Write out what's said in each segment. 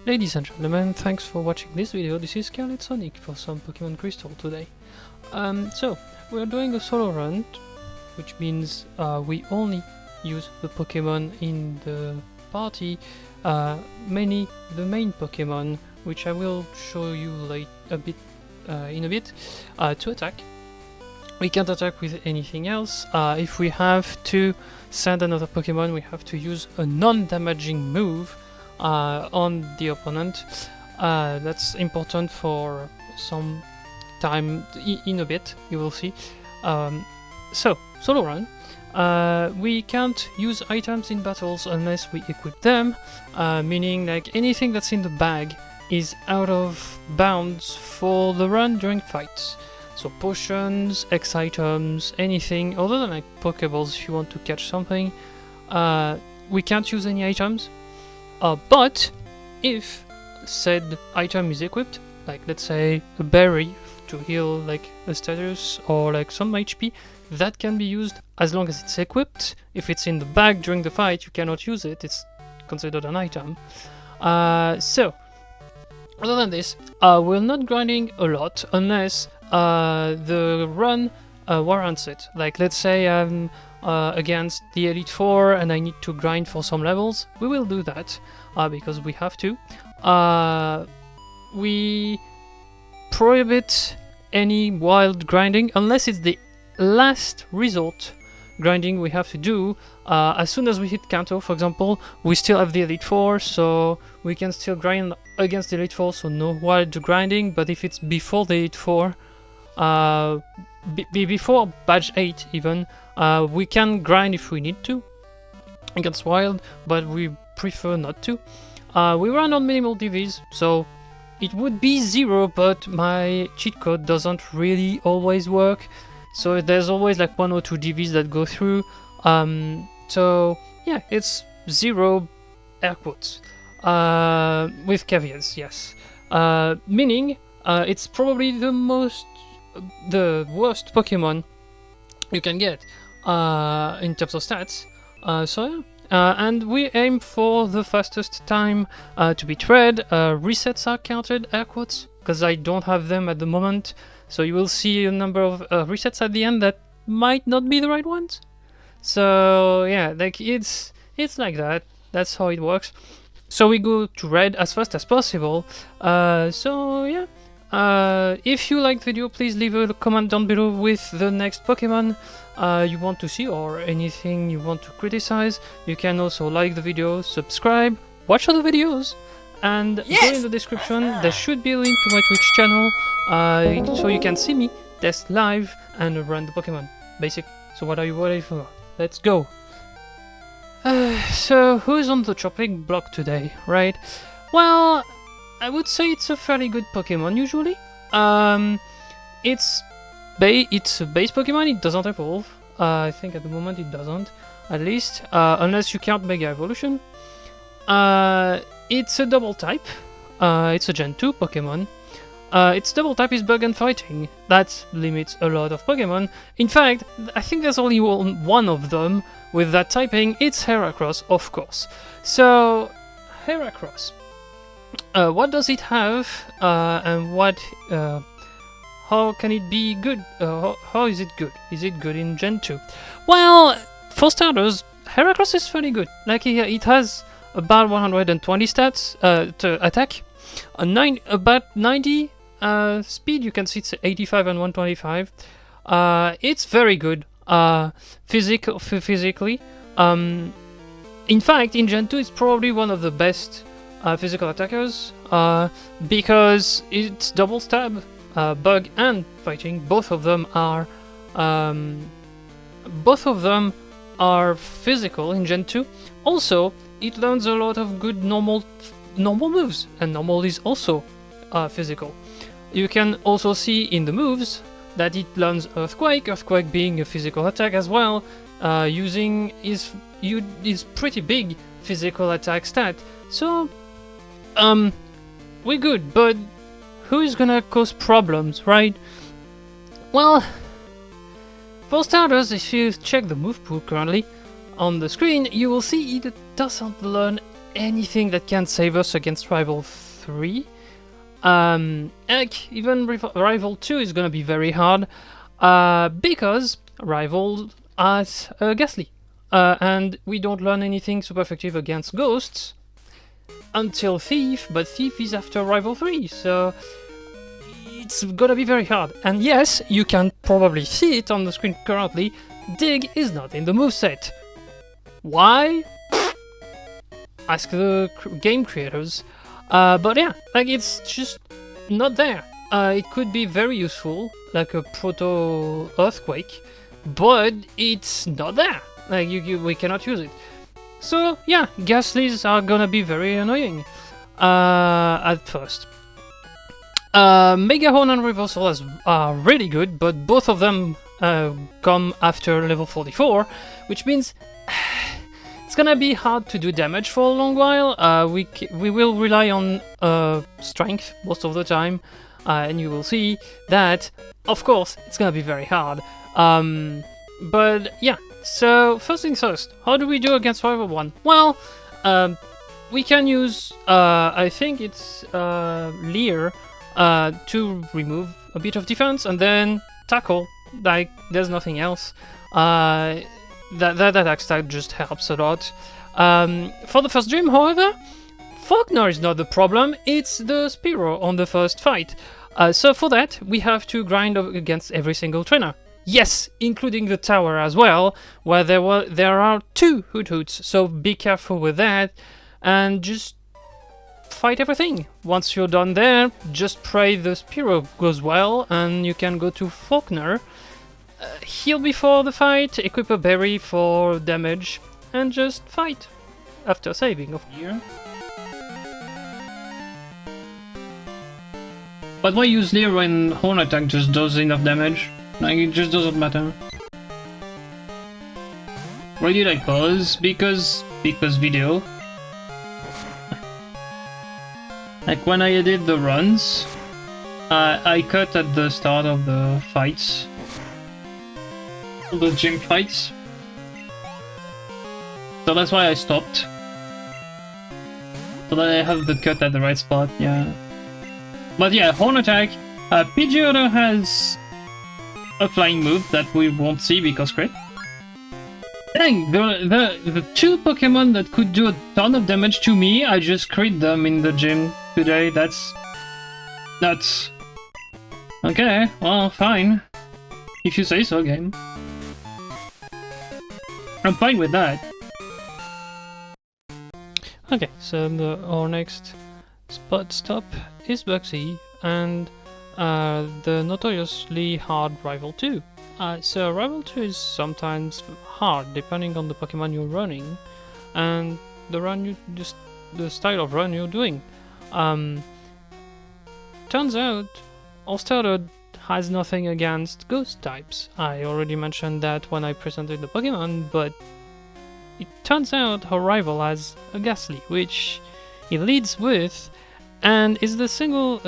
Ladies and gentlemen, thanks for watching this video. This is Scarlet Sonic for some Pokemon Crystal today. So, we're doing a solo run, which means we only use the Pokemon in the party, mainly the main Pokemon, which I will show you in a bit, to attack. We can't attack with anything else. If we have to send another Pokemon, we have to use a non-damaging move on the opponent. That's important for some time in a bit, you will see. So, solo run. We can't use items in battles unless we equip them, meaning like anything that's in the bag is out of bounds for the run during fights. So potions, X items, anything other than like Pokeballs if you want to catch something. We can't use any items. But if said item is equipped, like let's say a berry to heal like a status or like some HP, that can be used as long as it's equipped. If it's in the bag during the fight, you cannot use it, it's considered an item. So, other than this, we're not grinding a lot unless the run warrants it. Like let's say I'm against the Elite Four and I need to grind for some levels, we will do that because we have to. We prohibit any wild grinding unless it's the last resort grinding we have to do. As soon as we hit Kanto, for example, we still have the Elite Four, so we can still grind against the Elite Four, so no wild grinding. But if it's before the Elite Four, before badge 8 even, we can grind if we need to against wild, but we prefer not to. We run on minimal DVs, so it would be 0, but my cheat code doesn't really always work, so there's always like 1 or 2 DVs that go through. So yeah, it's 0 air quotes with caveats, yes, meaning it's probably the worst Pokemon you can get in terms of stats. So yeah. And we aim for the fastest time to beat red. Resets are counted, air quotes, because I don't have them at the moment. So you will see a number of resets at the end that might not be the right ones. So yeah, like it's like that. That's how it works. So we go to red as fast as possible. So yeah. If you liked the video, please leave a comment down below with the next Pokemon you want to see or anything you want to criticize. You can also like the video, subscribe, watch other videos, and go in the description. There should be a link to my Twitch channel so you can see me test live and run the Pokemon. Basic. So what are you waiting for? Let's go! So who's on the chopping block today, right? Well, I would say it's a fairly good Pokemon usually. It's a base Pokemon, it doesn't evolve. I think at the moment it doesn't, at least, unless you count Mega Evolution. It's a double type, it's a Gen 2 Pokemon. Its double type is Bug and Fighting. That limits a lot of Pokemon. In fact, I think there's only one of them with that typing. It's Heracross, of course. So, Heracross. What does it have, and what, how can it be good? How is it good? Is it good in Gen 2? Well, for starters, Heracross is fairly good. Like, it has about 120 stats to attack, about 90 speed. You can see it's 85 and 125. It's very good physically. In fact, in Gen 2, it's probably one of the best physical attackers because it's double stab, bug and fighting. Both of them are physical in Gen 2. Also, it learns a lot of good normal moves, and normal is also physical. You can also see in the moves that it learns Earthquake being a physical attack as well, using his pretty big physical attack stat. So we're good, but who is gonna cause problems, right? Well, for starters, if you check the move pool currently on the screen, you will see it doesn't learn anything that can save us against Rival 3. Heck, even Rival 2 is gonna be very hard, because Rival has Ghastly, and we don't learn anything super effective against Ghosts until Thief, but Thief is after Rival 3, so it's gonna be very hard. And yes, you can probably see it on the screen currently, Dig is not in the moveset. Why? Ask the game creators. But yeah, like it's just not there. It could be very useful, like a proto earthquake, but it's not there. Like we cannot use it. So yeah, Ghastlies are gonna be very annoying at first. Mega Horn and Reversal are really good, but both of them come after level 44, which means it's gonna be hard to do damage for a long while. We will rely on strength most of the time, and you will see that, of course, it's gonna be very hard. But yeah, so first things first, how do we do against Rival 1? Well, we can use, I think it's Leer, to remove a bit of defense, and then Tackle, like there's nothing else. That attack stack just helps a lot. For the first gym, however, Faulkner is not the problem, it's the Spearow on the first fight. So for that, we have to grind against every single trainer. Yes, including the tower as well, where there are 2 Hoots, so be careful with that, and just fight everything. Once you're done there, just pray the Spearow goes well, and you can go to Faulkner. Heal before the fight, equip a berry for damage, and just fight after saving of gear. But why use Leer when Horn Attack just does enough damage? Like, it just doesn't matter. Why did I pause? Because video. Like when I edit the runs, I cut at the start of the fights. The gym fights. So that's why I stopped. So that I have the cut at the right spot, yeah. But yeah, Horn Attack. Pidgeotto has a flying move that we won't see because crit. Dang, the 2 Pokemon that could do a ton of damage to me, I just crit them in the gym today. That's nuts. Okay, well, fine. If you say so, game. I'm fine with that. Okay, so our next stop is Bugsy and the notoriously hard Rival 2. So Rival 2 is sometimes hard depending on the Pokemon you're running and the style of run you're doing. Turns out our starter has nothing against ghost types. I already mentioned that when I presented the Pokemon, but it turns out our rival has a Ghastly, which he leads with, and is the single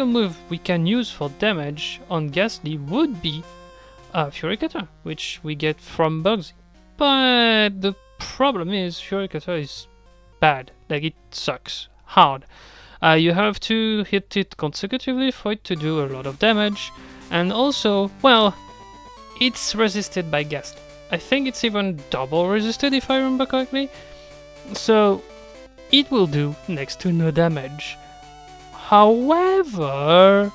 move we can use for damage on Ghastly would be Fury Cutter, which we get from Bugsy. But the problem is Fury Cutter is bad, like it sucks hard. You have to hit it consecutively for it to do a lot of damage, and also, well, it's resisted by Ghastly. I think it's even double resisted if I remember correctly, so it will do next to no damage. However,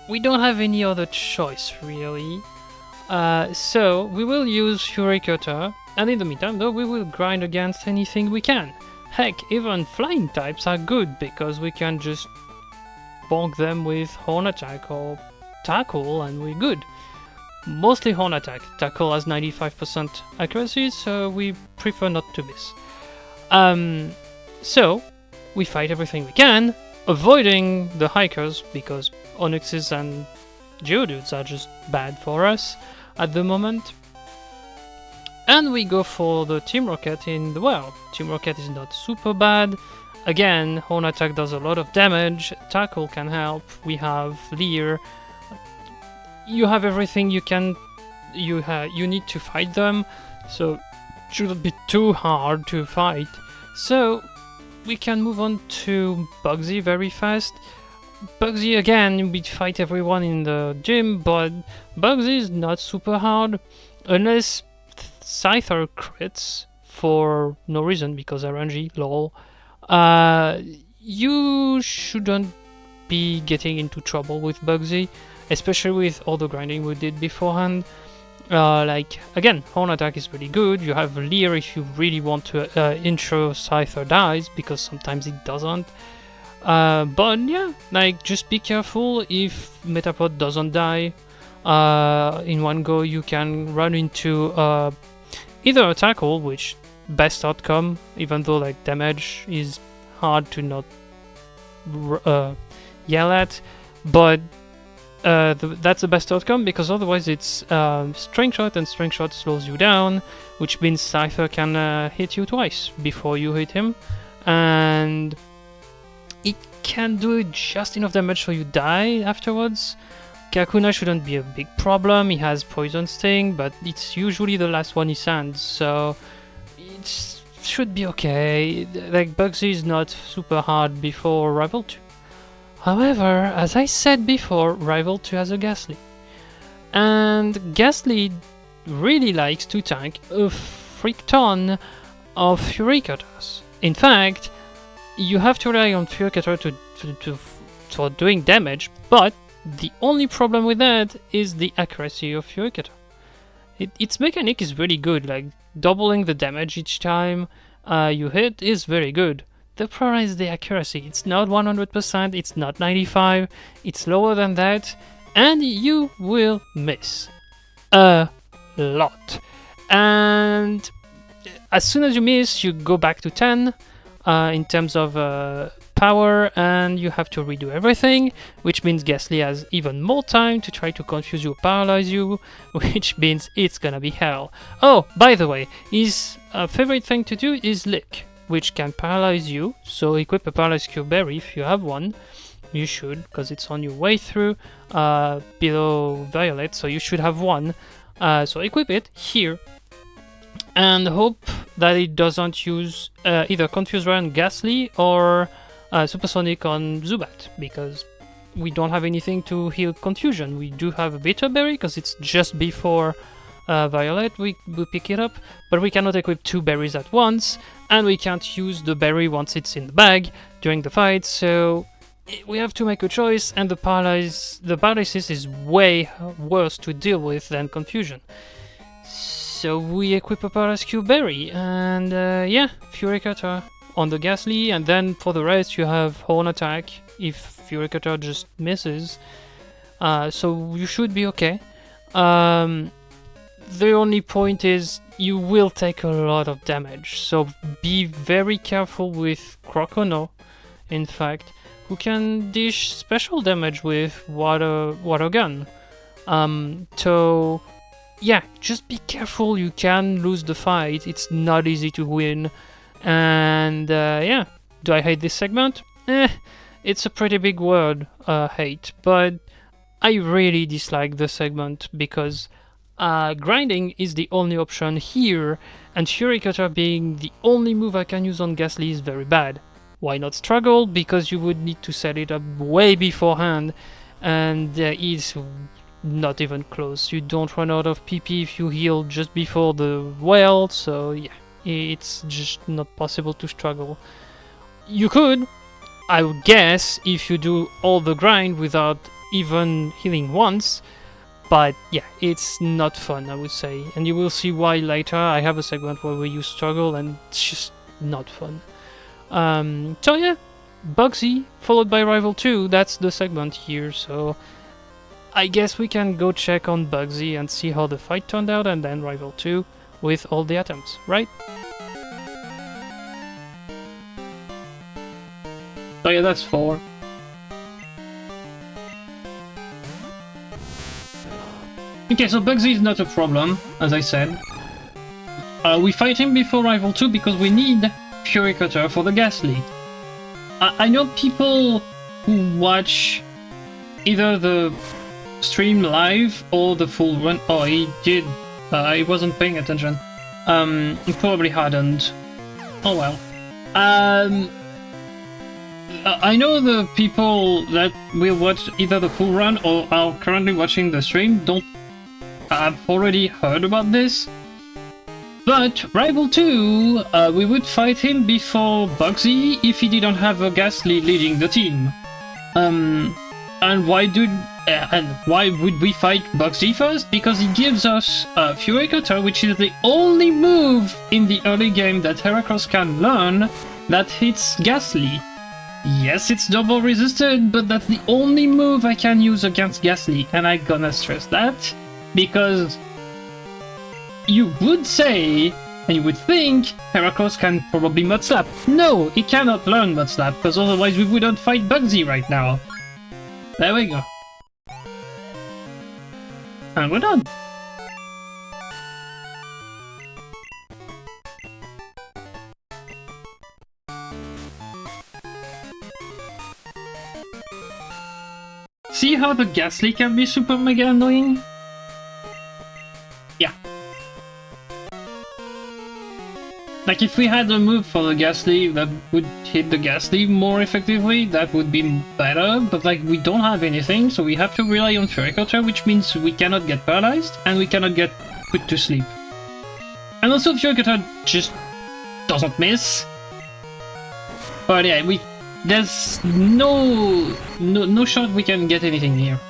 we don't have any other choice really, so we will use Fury Cutter, and in the meantime though we will grind against anything we can. Heck, even flying types are good because we can just bonk them with Horn Attack or Tackle and we're good. Mostly Horn Attack. Tackle has 95% accuracy, so we prefer not to miss. So we fight everything we can, avoiding the hikers because Onyxes and Geodudes are just bad for us at the moment. And we go for the Team Rocket in the world. Team Rocket is not super bad. Again, Horn Attack does a lot of damage, Tackle can help, we have Leer. You have everything you need to fight them, so shouldn't be too hard to fight. So we can move on to Bugsy very fast. Bugsy again, we fight everyone in the gym, but Bugsy is not super hard unless Scyther crits for no reason because RNG, lol. You shouldn't be getting into trouble with Bugsy, especially with all the grinding we did beforehand. Like, again, Horn Attack is really good. You have Leer if you really want to ensure Scyther dies, because sometimes it doesn't. But yeah, like, just be careful if Metapod doesn't die. In one go, you can run into either a tackle, which best outcome, even though like damage is hard to not yell at, but that's the best outcome, because otherwise it's String Shot, and String Shot slows you down, which means Scyther can hit you twice before you hit him, and it can do just enough damage so you die afterwards. Kakuna shouldn't be a big problem, he has Poison Sting, but it's usually the last one he sends, so it should be okay. Like, Bugsy is not super hard before Rival 2. However, as I said before, Rival 2 has a Ghastly. And Ghastly really likes to tank a freak ton of Fury Cutters. In fact, you have to rely on Fury Cutter for doing damage, but the only problem with that is the accuracy of Fury Cutter. Its mechanic is really good, like doubling the damage each time you hit is very good. The problem is the accuracy. It's not 100%, it's not 95%, it's lower than that, and you will miss a lot. And as soon as you miss, you go back to 10 in terms of power, and you have to redo everything, which means Ghastly has even more time to try to confuse you or paralyze you, which means it's gonna be hell. Oh, by the way, his favorite thing to do is Lick, which can paralyze you, so equip a Paralyze Cure Berry if you have one. You should, because it's on your way through below Violet, so you should have one. So equip it here, and hope that it doesn't use either Confuse Ray on Ghastly or Supersonic on Zubat, because we don't have anything to heal Confusion. We do have a Bitter Berry, because it's just before Violet we pick it up, but we cannot equip two berries at once, and we can't use the berry once it's in the bag during the fight, so we have to make a choice, and the paralysis is way worse to deal with than Confusion. So we equip a Paralyze Cure Berry, and yeah, Fury Cutter on the Ghastly, and then for the rest you have Horn Attack if Fury Cutter just misses. So you should be okay. The only point is you will take a lot of damage, so be very careful with Crocono, in fact, who can dish special damage with water gun. So yeah, just be careful, you can lose the fight, it's not easy to win. And yeah, do I hate this segment? It's a pretty big word, hate, but I really dislike the segment because grinding is the only option here, and Fury Cutter being the only move I can use on Ghastly is very bad. Why not Struggle? Because you would need to set it up way beforehand, and it's not even close. You don't run out of PP if you heal just before the well, so yeah, it's just not possible to struggle. You could, I would guess, if you do all the grind without even healing once, but yeah, it's not fun, I would say, and you will see why later. I have a segment where we use Struggle and it's just not fun. So yeah, Bugsy followed by Rival 2, that's the segment here, so I guess we can go check on Bugsy and see how the fight turned out, and then Rival 2 with all the attempts, right? So yeah, that's 4. Okay, so Bugsy is not a problem, as I said. We fight him before Rival 2 because we need Fury Cutter for the Ghastly. I know people who watch either the stream live or the full run. Oh, he did. I wasn't paying attention. It probably hadn't. Oh well. I know the people that will watch either the full run or are currently watching the stream don't have already heard about this. But Rival 2, we would fight him before Bugsy if he didn't have a Ghastly leading the team. And why would we fight Bugsy first? Because he gives us Fury Cutter, which is the only move in the early game that Heracross can learn that hits Ghastly. Yes, it's double resisted, but that's the only move I can use against Ghastly, and I'm gonna stress that, because you would say, and you would think, Heracross can probably Mud Slap. No, he cannot learn Mud Slap, because otherwise we wouldn't fight Bugsy right now. There we go. And we're done. See how the Ghastly can be super mega annoying? Yeah. Like if we had a move for the Ghastly that would hit the Ghastly more effectively, that would be better, but like we don't have anything, so we have to rely on Fury Cutter, which means we cannot get paralyzed, and we cannot get put to sleep. And also Fury Cutter just doesn't miss. But yeah, there's no shot we can get anything here.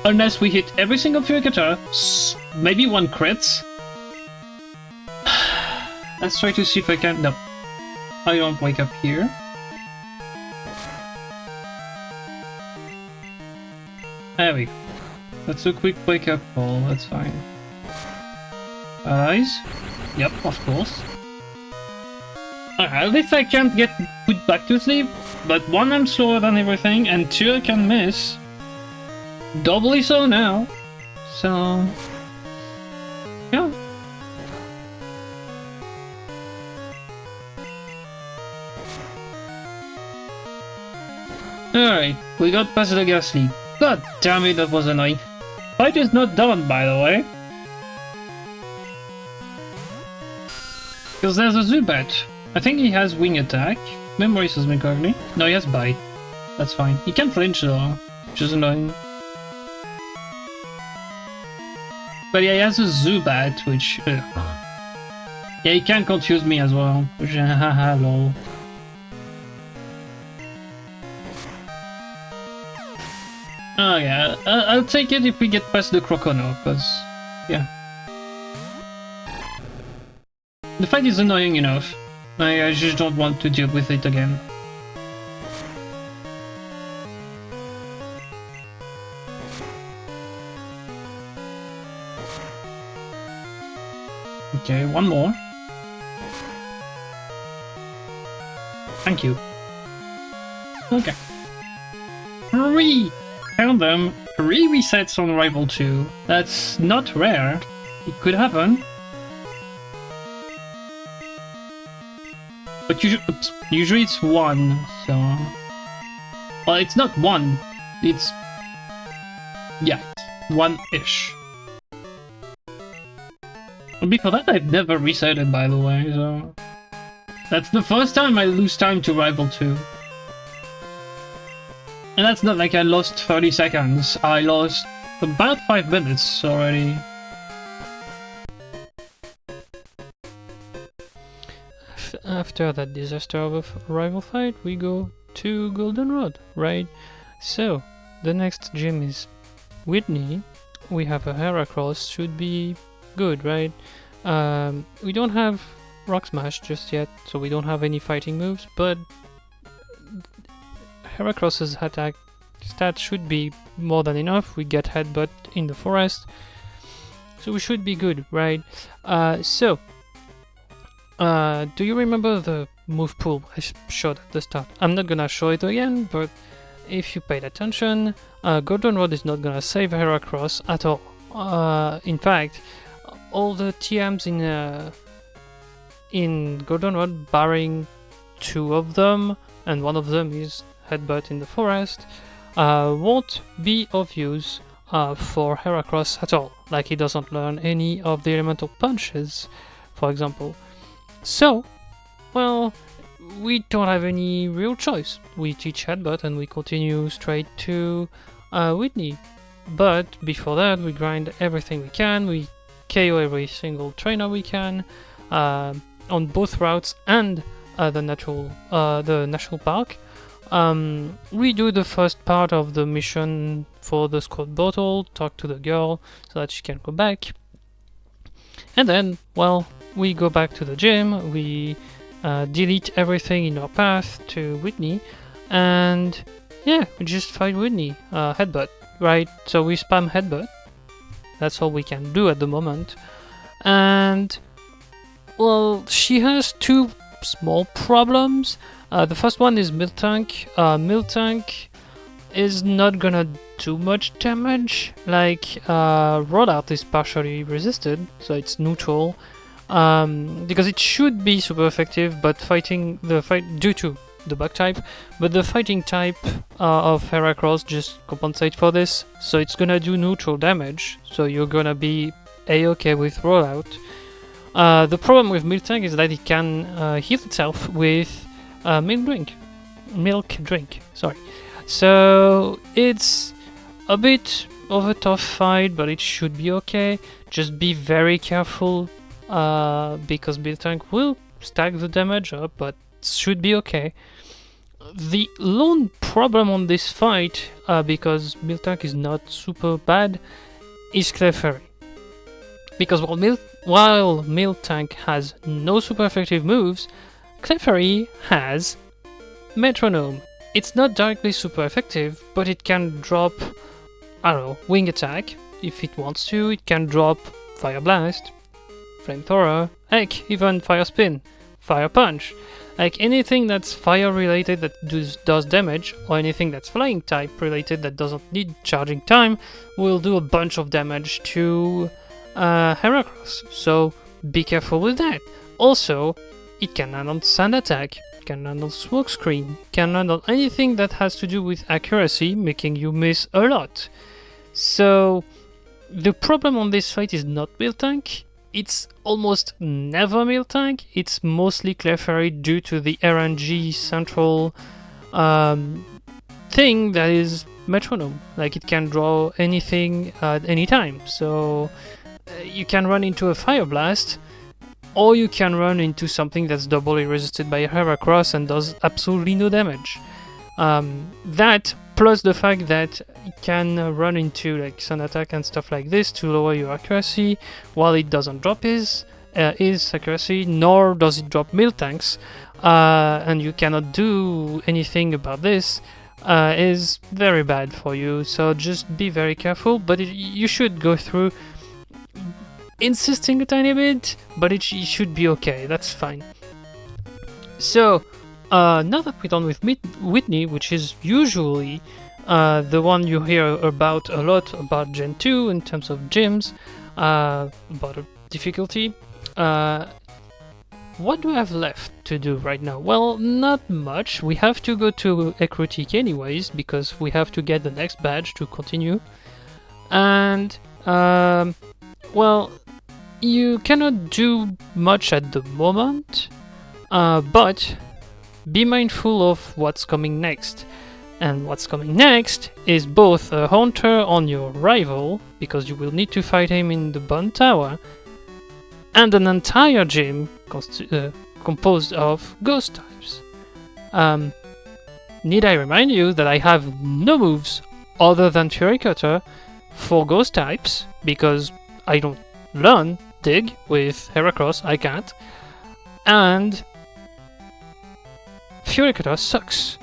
Unless we hit every single Fury Cutter, maybe one crits. Let's try to see if I can... No. I don't wake up here. There we go. That's a quick wake up call, that's fine. Eyes? Yep, of course. At least I can't get put back to sleep, but one, I'm slower than everything, and two, I can miss. Doubly so now. So... yeah. Alright, we got past the Ghastly. God damn it, that was annoying. Fight is not done, by the way. Because there's a Zubat. I think he has Wing Attack. Memory serves me correctly. No, he has Bite. That's fine. He can flinch though, which is annoying. But yeah, he has a Zubat, which... yeah, he can confuse me as well. Which, haha, lol. Oh yeah, I'll take it if we get past the Crocono, because... yeah. The fight is annoying enough. I just don't want to deal with it again. Okay, one more. Thank you. Okay. Count them. 3 resets on Rival 2. That's not rare. It could happen. But usually it's 1, so... well, it's not 1. It's... yeah, 1-ish. Before that, I've never resetted, by the way, so... that's the first time I lose time to Rival 2. And that's not like I lost 30 seconds, I lost about 5 minutes already. After that disaster of a rival fight, we go to Goldenrod, right? So, the next gym is Whitney. We have a Heracross, should be good, right? We don't have Rock Smash just yet, so we don't have any fighting moves, but Heracross's attack stats should be more than enough. We get Headbutt in the forest, so we should be good, right? Do you remember the move pool I showed at the start? I'm not gonna show it again, but if you paid attention, Goldenrod is not gonna save Heracross at all. In fact, all the TMs in Goldenrod, barring 2 of them, and one of them is Headbutt in the forest, won't be of use for Heracross at all. Like, he doesn't learn any of the elemental punches, for example. So, well, we don't have any real choice. We teach Headbutt and we continue straight to Whitney. But before that, we grind everything we can. We KO every single trainer we can on both routes and the national park. We do the first part of the mission for the squad bottle, talk to the girl so that she can go back. And then, well, we go back to the gym, we delete everything in our path to Whitney, and yeah, we just fight Whitney, Headbutt, right? So we spam Headbutt, that's all we can do at the moment. And, well, she has two small problems. The first one is Miltank. Miltank is not gonna do much damage. Like, Rollout is partially resisted, so it's neutral. Because it should be super effective, but due to the bug type, but the fighting type of Heracross just compensate for this, so it's gonna do neutral damage, so you're gonna be a-okay with Rollout. The problem with Miltank is that it can heal itself with milk drink, sorry. So it's a bit of a tough fight, but it should be okay. Just be very careful because Miltank will stack the damage up, but should be okay. The lone problem on this fight, because Miltank is not super bad, is Clefairy. Because while Miltank has no super effective moves, Clefairy has Metronome. It's not directly super effective, but it can drop, I don't know, Wing Attack if it wants to. It can drop Fire Blast, Flamethrower, heck, even Fire Spin, Fire Punch. Like anything that's fire related that does damage, or anything that's flying type related that doesn't need charging time, will do a bunch of damage to Heracross. So be careful with that. Also, it can handle Sand Attack, can handle Smokescreen, can handle anything that has to do with accuracy, making you miss a lot. So the problem on this fight is not Miltank. It's almost never Miltank. It's mostly Clefairy due to the RNG central thing that is Metronome. Like, it can draw anything at any time. So you can run into a Fire Blast, or you can run into something that's doubly resisted by Heracross and does absolutely no damage. That, plus the fact that it can run into like Sun Attack and stuff like this to lower your accuracy, while it doesn't drop his accuracy, nor does it drop Miltank's, and you cannot do anything about this, is very bad for you. So just be very careful, but you should go through insisting a tiny bit, but it should be okay, that's fine. So, now that we're done with Whitney, which is usually the one you hear about a lot about Gen 2 in terms of gyms, about difficulty, what do I have left to do right now? Well, not much. We have to go to Ecruteak anyways, because we have to get the next badge to continue. And, well, you cannot do much at the moment, but be mindful of what's coming next. And what's coming next is both a Haunter on your rival, because you will need to fight him in the Bun Tower, and an entire gym composed of ghost types. Need I remind you that I have no moves other than Fury Cutter for ghost types, because I don't learn Dig with Heracross, I can't, and Fury Cutter sucks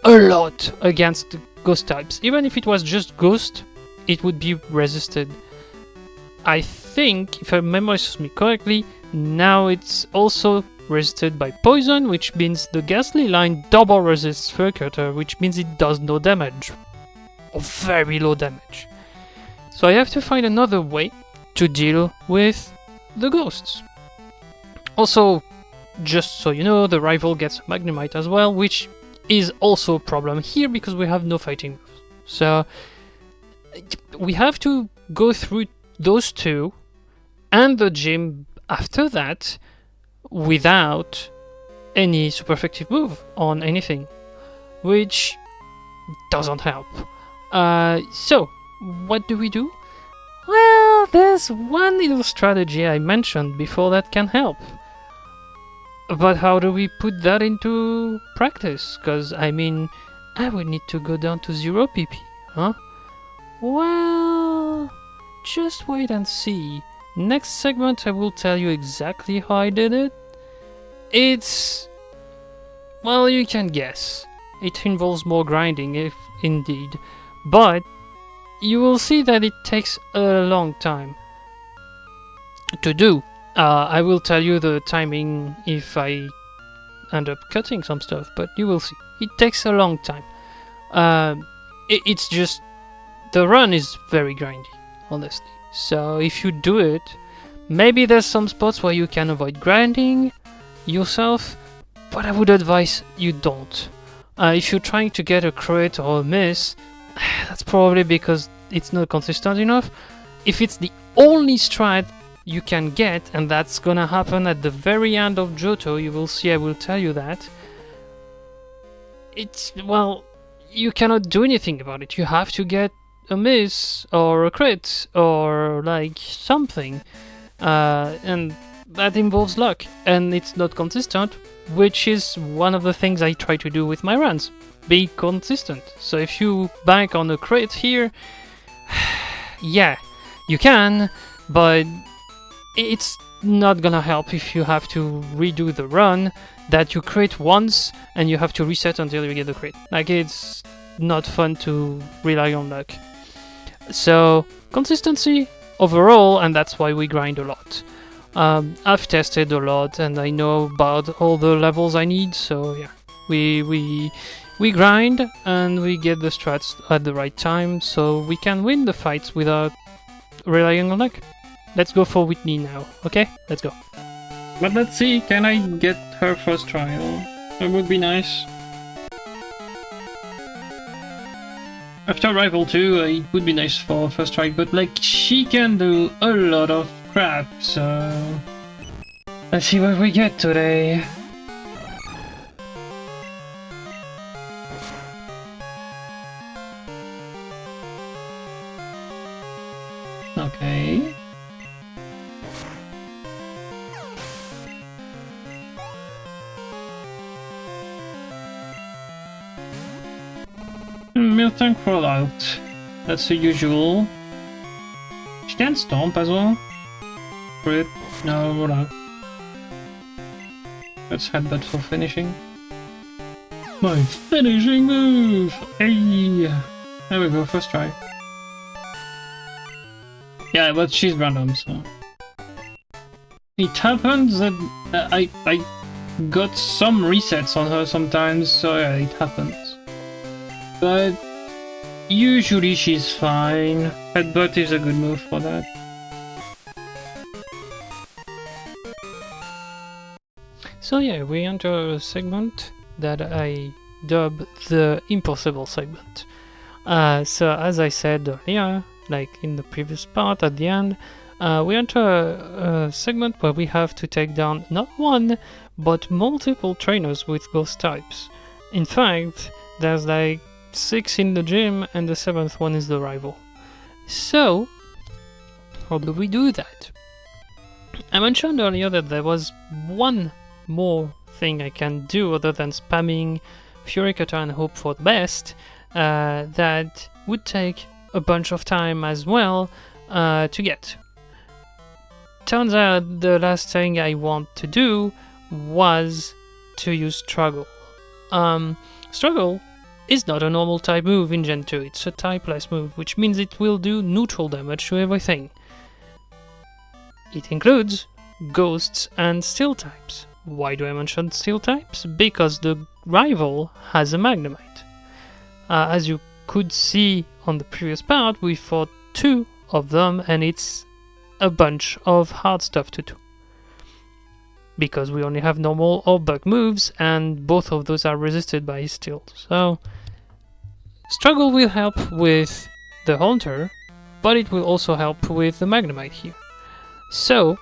a lot against the ghost types. Even if it was just ghost, it would be resisted. I think, if I remember me correctly, now it's also resisted by poison, which means the Ghastly line double resists Fury Cutter, which means it does no damage, or very low damage. So I have to find another way to deal with the ghosts. Also, just so you know, the rival gets Magnemite as well, which is also a problem here because we have no fighting moves. So we have to go through those two and the gym after that without any super effective move on anything, which doesn't help. So, what do we do? Well, there's one little strategy I mentioned before that can help. But how do we put that into practice? Because, I mean, I would need to go down to 0 PP, huh? Well, just wait and see. Next segment I will tell you exactly how I did it. It's... well, you can guess. It involves more grinding, if indeed. But you will see that it takes a long time to do. I will tell you the timing if I end up cutting some stuff, but you will see. It takes a long time. It's just... the run is very grindy, honestly. So if you do it, maybe there's some spots where you can avoid grinding yourself, but I would advise you don't. If you're trying to get a crit or a miss, that's probably because it's not consistent enough. If it's the only strat you can get, and that's gonna happen at the very end of Johto, you will see, I will tell you that. It's, well, you cannot do anything about it. You have to get a miss or a crit or like something, and that involves luck, and it's not consistent, which is one of the things I try to do with my runs. Be consistent. So if you bank on a crit here, yeah, you can, but it's not gonna help if you have to redo the run that you crit once and you have to reset until you get the crit. Like, it's not fun to rely on luck. So consistency overall, and that's why we grind a lot. I've tested a lot and I know about all the levels I need, so yeah, we grind and we get the strats at the right time so we can win the fights without relying on luck. Let's go for Whitney now, okay? Let's go. But let's see, can I get her first trial? That would be nice. After Rival 2, it would be nice for first try, but like, she can do a lot of crap, so... let's see what we get today. Okay. Miltank roll out. That's the usual. She can stomp as well. Crit. No, roll out. Let's headbutt for finishing. My finishing move! Hey! There we go, first try. Yeah, but she's random, so... it happens that I got some resets on her sometimes, so yeah, it happens. But usually she's fine. Headbutt is a good move for that. So yeah, we enter a segment that I dub the impossible segment. So as I said earlier, like in the previous part at the end, we enter a segment where we have to take down not one, but multiple trainers with ghost types. In fact, there's like 6 in the gym and the 7th one is the rival. So, how do we do that? I mentioned earlier that there was one more thing I can do other than spamming Fury Cutter and hope for the best, that would take a bunch of time as well to get. Turns out the last thing I want to do was to use Struggle. Struggle is not a normal type move in Gen 2, it's a typeless move, which means it will do neutral damage to everything. It includes ghosts and steel types. Why do I mention steel types? Because the rival has a Magnemite. As you could see on the previous part, we fought 2 of them and it's a bunch of hard stuff to do. Because we only have normal or bug moves and both of those are resisted by steel. So Struggle will help with the Haunter, but it will also help with the Magnemite here. So,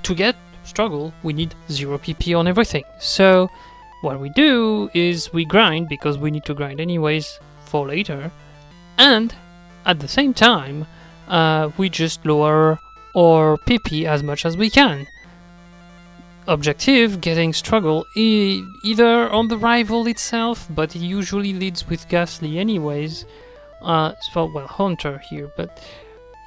to get Struggle, we need 0 PP on everything. So, what we do is we grind, because we need to grind anyways for later, and at the same time, we just lower our PP as much as we can. Objective, getting Struggle either on the rival itself, but it usually leads with Ghastly anyways. Well, Haunter here, but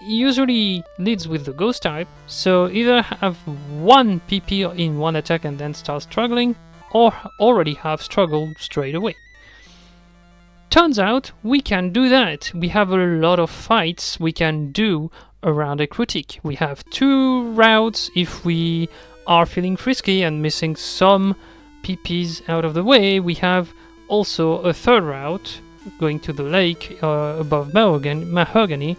usually leads with the Ghost type, so either have 1 PP in one attack and then start struggling, or already have Struggle straight away. Turns out we can do that. We have a lot of fights we can do around Aquatic. We have 2 routes if we are feeling frisky and missing some PPs out of the way. We have also a 3rd route going to the lake above Mahogany,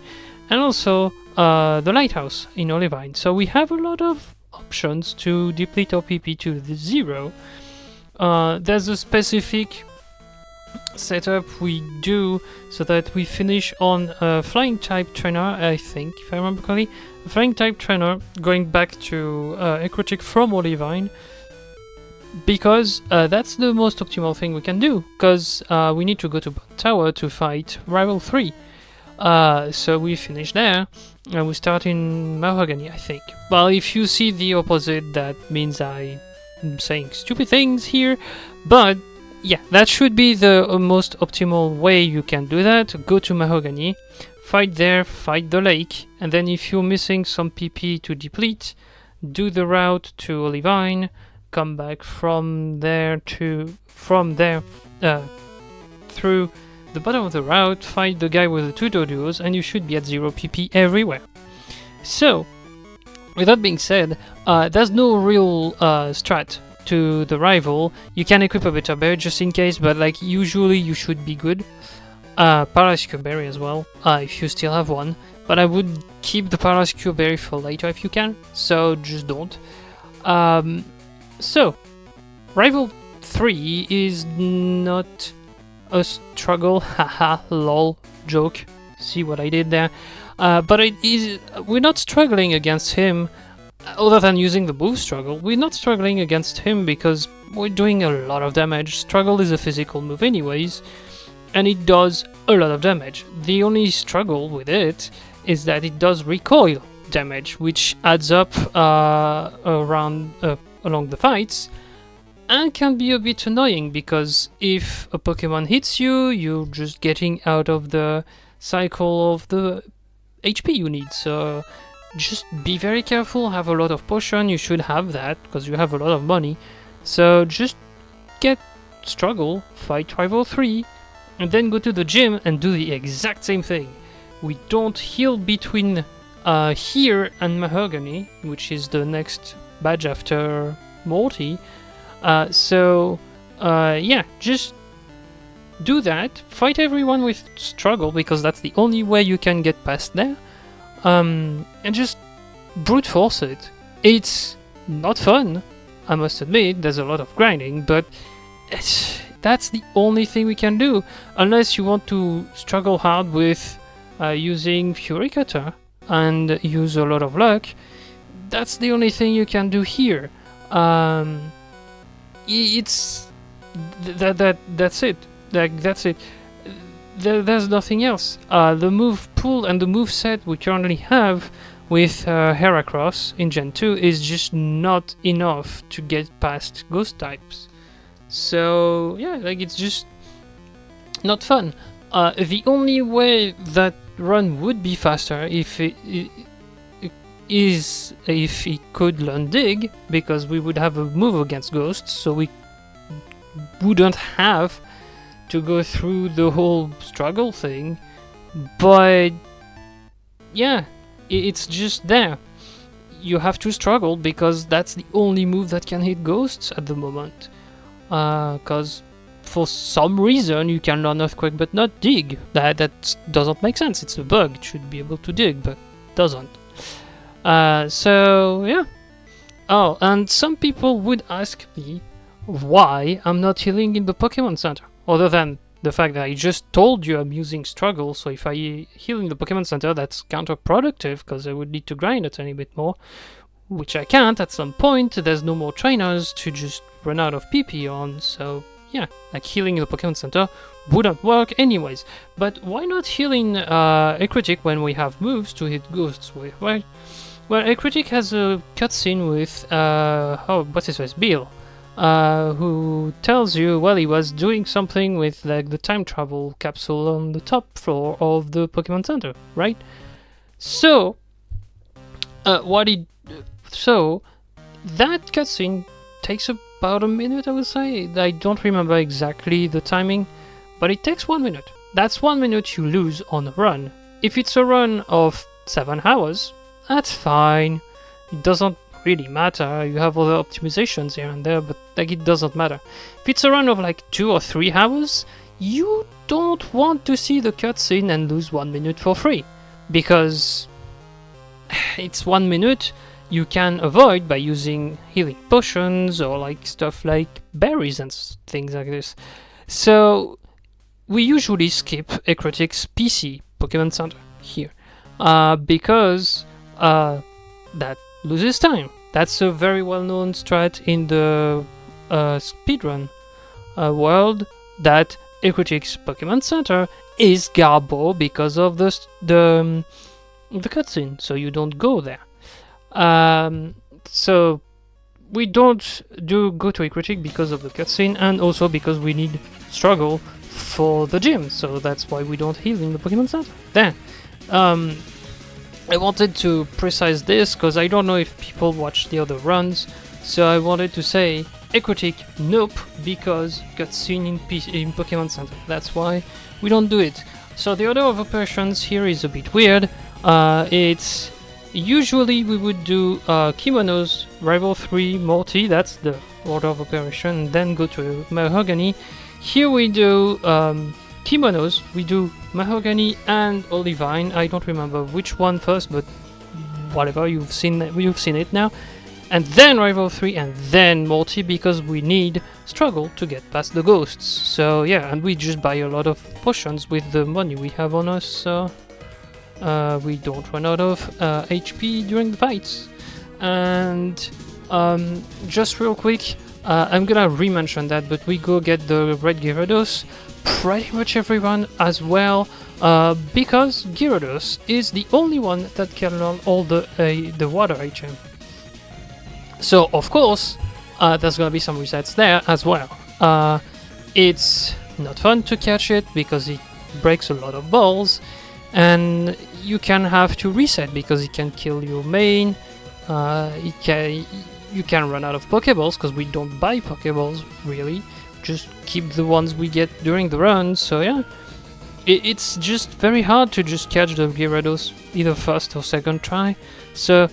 and also the lighthouse in Olivine. So we have a lot of options to deplete our PP to the 0. There's a specific setup we do so that we finish on a flying type trainer, I think, if I remember correctly. A flying type trainer going back to Aquatic from Olivine, because that's the most optimal thing we can do, because we need to go to Tower to fight Rival 3. So we finish there, and we start in Mahogany, I think. Well, if you see the opposite, that means I'm saying stupid things here, but yeah, that should be the most optimal way you can do that. Go to Mahogany, fight there, fight the lake, and then if you're missing some PP to deplete, do the route to Olivine, come back from there through the bottom of the route, fight the guy with the 2 Doduos, and you should be at 0 PP everywhere. So, with that being said, there's no real strat to the rival. You can equip a Better Berry just in case, but like usually you should be good. Parascure Berry as well, if you still have one. But I would keep the Parascure Berry for later if you can, so just don't. So, Rival 3 is not a struggle, haha, lol, joke, see what I did there. But we're not struggling against him, other than using the move struggle. We're not struggling against him because we're doing a lot of damage. Struggle is a physical move anyways, and it does a lot of damage. The only struggle with it is that it does recoil damage, which adds up along the fights, and can be a bit annoying, because if a Pokemon hits you, you're just getting out of the cycle of the HP you need. So just be very careful, have a lot of potion. You should have that because you have a lot of money. So just get Struggle, fight Rival 3, and then go to the gym and do the exact same thing. We don't heal between here and Mahogany, which is the next badge after Morty. Yeah, just do that. Fight everyone with Struggle, because that's the only way you can get past there. And just brute force it. It's not fun, I must admit. There's a lot of grinding, but that's the only thing we can do, unless you want to struggle hard with using Fury Cutter and use a lot of luck. That's the only thing you can do here. That's it. That's it. There's nothing else. The move pool and the move set we currently have with Heracross in Gen 2 is just not enough to get past ghost types. So yeah, like, it's just not fun. The only way that run would be faster if it could learn Dig, because we would have a move against ghosts, so we wouldn't have to go through the whole struggle thing. But yeah, it's just there. You have to struggle because that's the only move that can hit ghosts at the moment. Because for some reason you can learn Earthquake but not Dig. That doesn't make sense. It's a bug. It should be able to dig, but doesn't. So yeah. Oh, and some people would ask me why I'm not healing in the Pokemon Center, other than the fact that I just told you I'm using struggle, so if I heal in the Pokemon Center, that's counterproductive because I would need to grind a tiny bit more, which I can't at some point. There's no more trainers to just run out of PP on, so yeah, like healing in the Pokemon Center wouldn't work anyways. But why not healing a critic when we have moves to hit ghosts with, right? Well, a critic has a cutscene with, what's his face, Bill, who tells you, well, he was doing something with like the time travel capsule on the top floor of the Pokemon Center, right? So, so that cutscene takes about a minute, I would say. I don't remember exactly the timing, but it takes 1 minute. That's 1 minute you lose on a run. If it's a run of 7 hours, that's fine. It doesn't really matter. You have other optimizations here and there, but like it doesn't matter. If it's a run of like 2 or 3 hours, you don't want to see the cutscene and lose 1 minute for free, because it's 1 minute you can avoid by using healing potions or like stuff like berries and things like this. So we usually skip Ecrotic's PC Pokemon Center here because that loses time. That's a very well-known strat in the speedrun world, that Ecrotic's Pokemon Center is garbo because of the cutscene, so you don't go there. So we don't go to Ecrotic because of the cutscene, and also because we need struggle for the gym, so that's why we don't heal in the Pokemon Center. Then, I wanted to precise this because I don't know if people watch the other runs, so I wanted to say Ecrotic, nope, because cutscene in Pokemon Center. That's why we don't do it. So the order of operations here is a bit weird. It's usually we would do Kimonos, Rival 3, Morty, that's the order of operation, then go to Mahogany. Here we do Kimonos, we do Mahogany and Olivine. I don't remember which one first, but whatever, you've seen it now. And then Rival 3 and then Morty, because we need struggle to get past the ghosts. So yeah, and we just buy a lot of potions with the money we have on us, so we don't run out of HP during the fights. And just real quick, I'm gonna re-mention that, but we go get the red Gyarados, pretty much everyone as well, because Gyarados is the only one that can learn all the water HM. So of course, there's gonna be some resets there as well. It's not fun to catch it because it breaks a lot of balls, and you can have to reset because it can kill your main. You can run out of Pokeballs because we don't buy Pokeballs really. Just keep the ones we get during the run. So yeah, it's just very hard to just catch the Gyarados either first or second try. So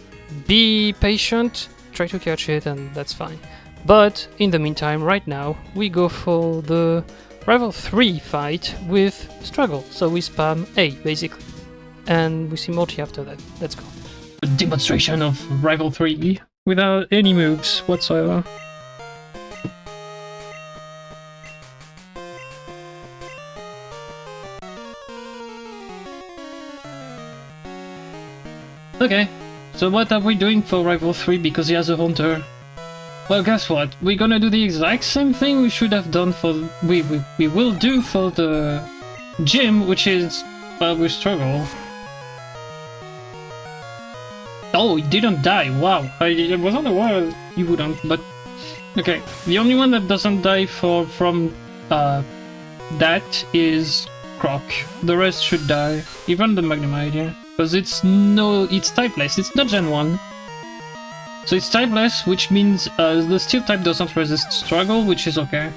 be patient, try to catch it, and that's fine. But in the meantime, right now we go for the Rival 3 fight with struggle. So we spam A basically, and we see Morty after that. Let's go. A demonstration of Rival 3 without any moves whatsoever. Okay, so what are we doing for Rival 3 because he has a Haunter? Well, guess what? We're gonna do the exact same thing we should have done for... we will do for the gym, which is... well, we struggle. Oh, he didn't die, wow. I wasn't aware he wouldn't, but... okay, the only one that doesn't die from that is Croc. The rest should die, even the Magnemite, yeah. Because it's typeless, it's not Gen 1. So it's typeless, which means the Steel type doesn't resist struggle, which is okay.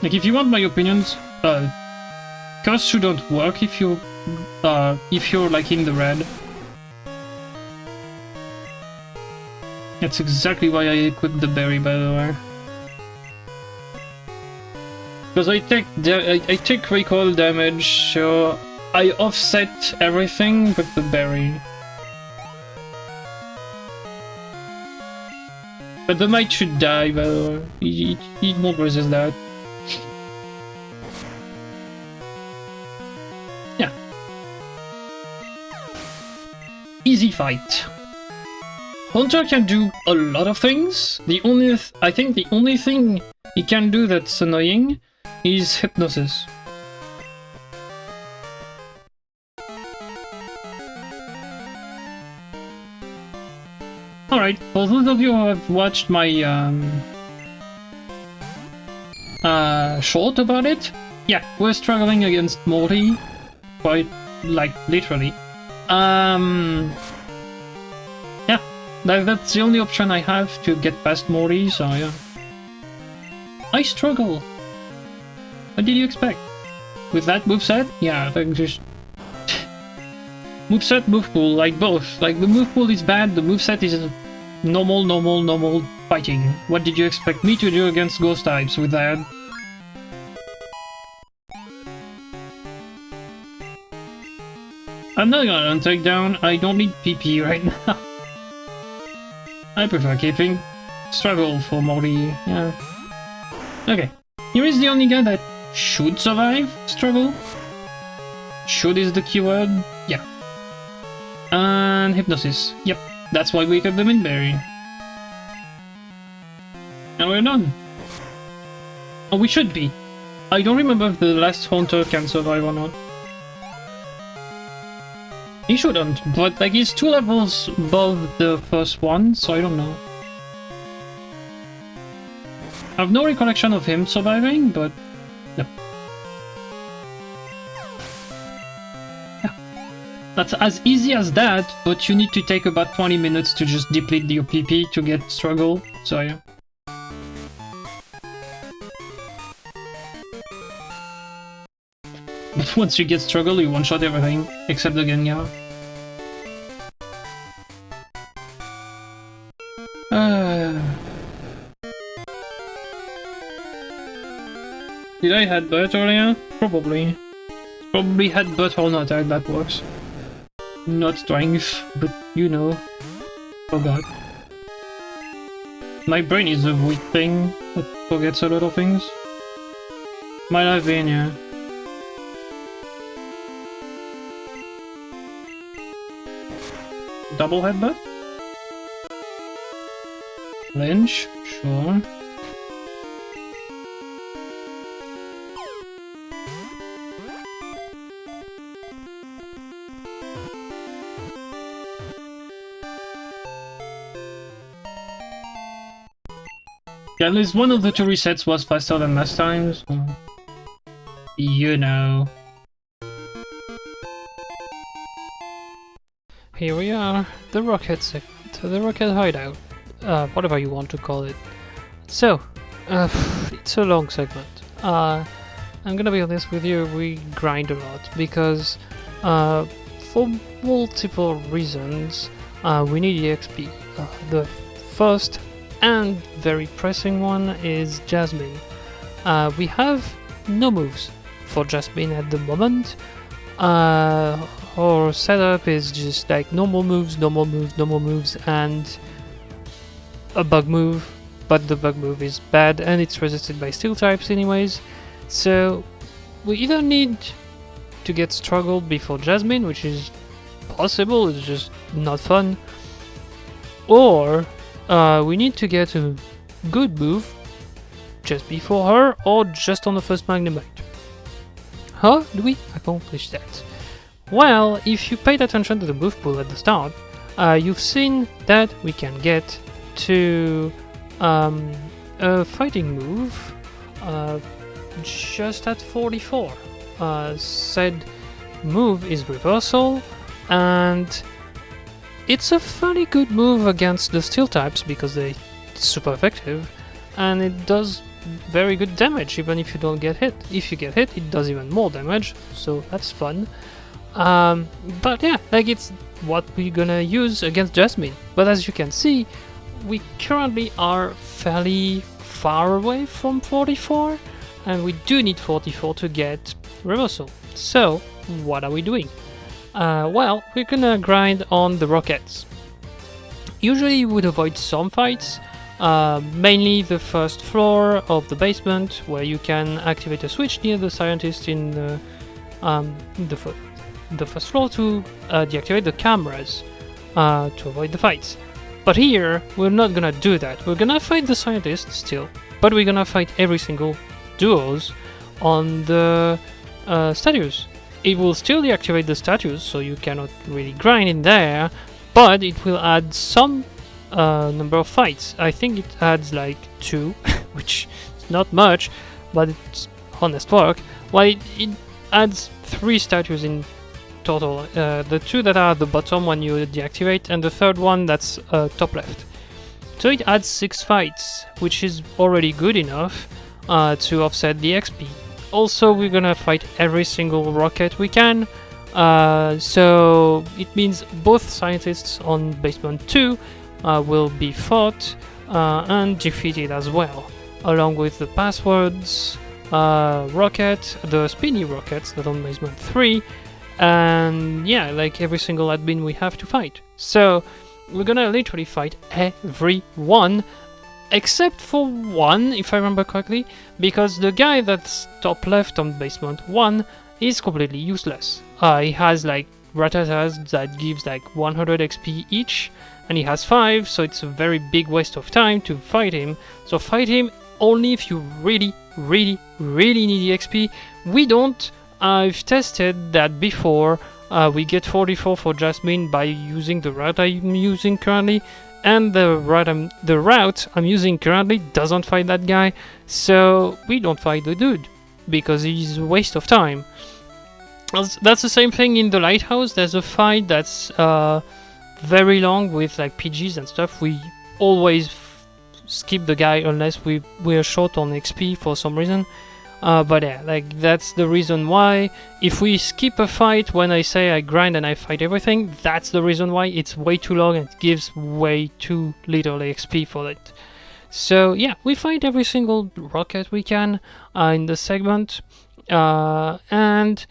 Like, if you want my opinions, Curse shouldn't work if you're like in the red. That's exactly why I equipped the berry, by the way. Because I take recoil damage, so I offset everything with the berry. But the mite should die, but he won't resist that. Yeah. Easy fight. Hunter can do a lot of things. I think the only thing he can do that's annoying is hypnosis. Alright, for those of you who have watched my short about it, yeah, we're struggling against Morty, quite, like, literally. Yeah, that's the only option I have to get past Morty, so yeah. I struggle. What did you expect? With that moveset? Yeah, like just... moveset, movepool, like both. Like the movepool is bad, the moveset is normal fighting. What did you expect me to do against ghost types with that? I'm not gonna take down, I don't need PP right now. I prefer keeping struggle for Morty, yeah. Okay, here is the only guy that should survive struggle. Should is the keyword, yeah. And hypnosis, yep, that's why we got the Minberry. And we're done. Oh, we should be. I don't remember if the last hunter can survive or not. He shouldn't, but like he's 2 levels above the first one, so I don't know. I have no recollection of him surviving, but no. Yeah. That's as easy as that, but you need to take about 20 minutes to just deplete your PP to get struggle, so yeah. But once you get struggle, you one-shot everything, except the Gengar. Did I headbutt earlier? Probably. Probably headbutt or not, that works. Not strength, but you know. Forgot. My brain is a weak thing that forgets a lot of things. Might have been, yeah. Double headbutt? Lynch? Sure. Yeah, at least one of the 2 resets was faster than last time, so... You know. Here we are, the rocket hideout, whatever you want to call it. So, it's a long segment. I'm gonna be honest with you, we grind a lot, because for multiple reasons, we need EXP. The first and very pressing one is Jasmine. We have no moves for Jasmine at the moment. Our setup is just like normal moves, and a bug move, but the bug move is bad and it's resisted by steel types anyways. So we either need to get struggle before Jasmine, which is possible, it's just not fun, or we need to get a good move just before her or just on the first Magnemite. How do we accomplish that? Well, if you paid attention to the move pool at the start, you've seen that we can get to a fighting move just at 44. Said move is reversal, and it's a fairly good move against the steel types because they're super effective, and it does very good damage even if you don't get hit. If you get hit, it does even more damage, so that's fun. But yeah, like it's what we're gonna use against Jasmine. But as you can see, we currently are fairly far away from 44, and we do need 44 to get reversal. So what are we doing? Well, we're gonna grind on the rockets. Usually you would avoid some fights, Mainly the first floor of the basement, where you can activate a switch near the scientist in the first floor to deactivate the cameras to avoid the fights. But here, we're not gonna do that. We're gonna fight the scientist still, but we're gonna fight every single duos on the statues. It will still deactivate the statues, so you cannot really grind in there, but it will add some number of fights. I think it adds like 2, which is not much, but it's honest work. Well, it adds 3 statues in total. The 2 that are at the bottom when you deactivate, and the third one that's top left. So it adds 6 fights, which is already good enough to offset the XP. Also, we're gonna fight every single rocket we can, so it means both scientists on basement 2 will be fought and defeated as well, along with the passwords rocket, the spinny rockets that on basement 3, and yeah, like every single admin we have to fight. So we're gonna literally fight everyone except for one, if I remember correctly, because the guy that's top left on basement 1 is completely useless. He has like ratatas that gives like 100 XP each, and he has 5, so it's a very big waste of time to fight him. So fight him only if you really need the XP. We don't. I've tested that before. We get 44 for Jasmine by using the route I'm using currently, and the route I'm using currently doesn't fight that guy, so we don't fight the dude because he's a waste of time. That's the same thing in the lighthouse. There's a fight that's very long with like PGs and stuff. We always skip the guy unless we're short on XP for some reason. But yeah, like that's the reason why. If we skip a fight when I say I grind and I fight everything, that's the reason why. It's way too long and it gives way too little XP for it. So yeah, we fight every single rocket we can in the segment, and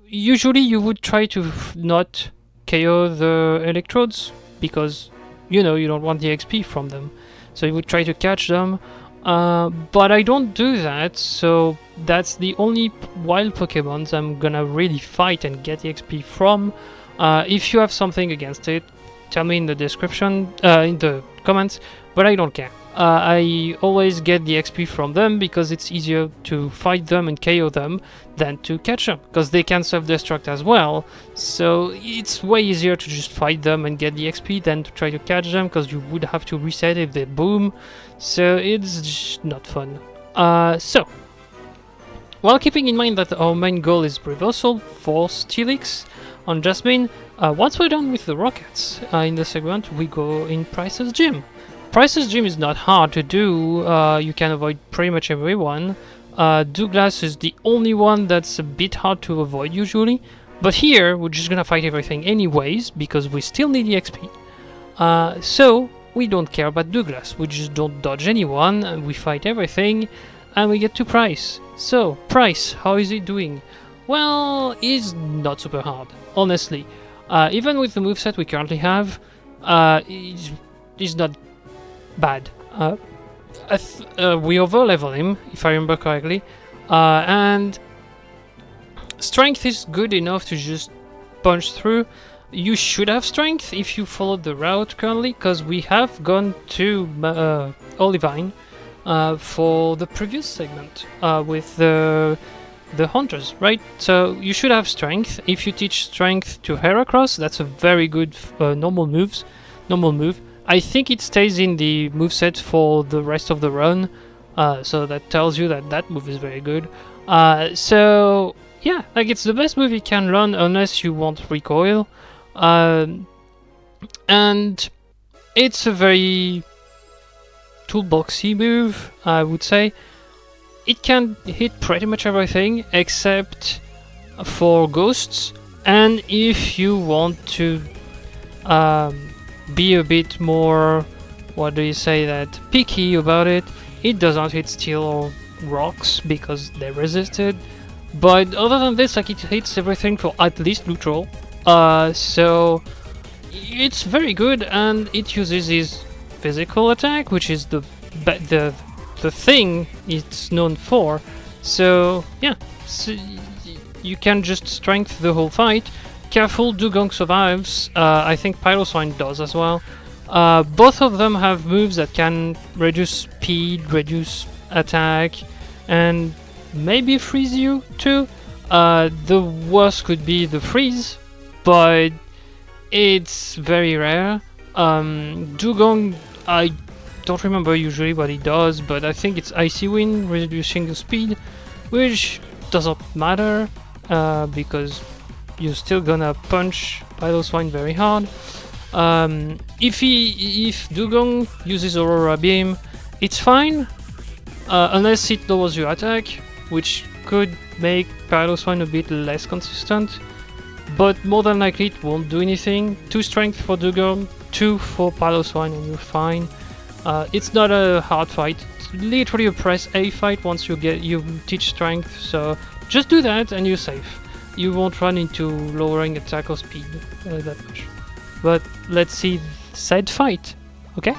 usually you would try to not KO the electrodes because you know you don't want the XP from them, so you would try to catch them. But I don't do that, so that's the only wild Pokemons I'm gonna really fight and get the XP from. If you have something against it, tell me in the description, in the comments, but I don't care. I always get the XP from them because it's easier to fight them and KO them than to catch them, because they can self-destruct as well, so it's way easier to just fight them and get the XP than to try to catch them, because you would have to reset if they boom, so it's just not fun. So, while keeping in mind that our main goal is reversal for Steelix on Jasmine, once we're done with the rockets in the segment, we go in Price's gym. Price's gym is not hard to do. You can avoid pretty much everyone. Douglas is the only one that's a bit hard to avoid usually, but here we're just gonna fight everything anyways because we still need the XP. So we don't care about Douglas, we just don't dodge anyone, and we fight everything, and we get to Price. So Price, how is he doing? Well, he's not super hard, honestly. Even with the moveset we currently have, he's not bad. We over-level him, if I remember correctly, and strength is good enough to just punch through. You should have strength if you followed the route currently, because we have gone to Olivine for the previous segment with the hunters, right? So you should have strength. If you teach strength to Heracross, that's a very good normal move. I think it stays in the moveset for the rest of the run, so that tells you that that move is very good. So yeah, like it's the best move you can run unless you want recoil, and it's a very toolboxy move, I would say. It can hit pretty much everything except for ghosts, and if you want to be a bit more, what do you say, that picky about it, it doesn't hit steel or rocks because they resisted, but other than this, like, it hits everything for at least neutral, so it's very good, and it uses his physical attack, which is the thing it's known for. So yeah, so you can just strength the whole fight. Careful, Dugong survives. I think Piloswine does as well. Both of them have moves that can reduce speed, reduce attack, and maybe freeze you too. The worst could be the freeze, but it's very rare. Dugong, I don't remember usually what he does, but I think it's Icy Wind, reducing the speed, which doesn't matter because you're still gonna punch Piloswine very hard. If Dugong uses Aurora Beam, it's fine, unless it lowers your attack, which could make Piloswine a bit less consistent, but more than likely it won't do anything. 2 strength for Dugong, 2 for Piloswine, and you're fine. It's not a hard fight. It's literally a press A fight once you teach strength, so just do that and you're safe. You won't run into lowering attack or speed that much. But let's see said fight, okay?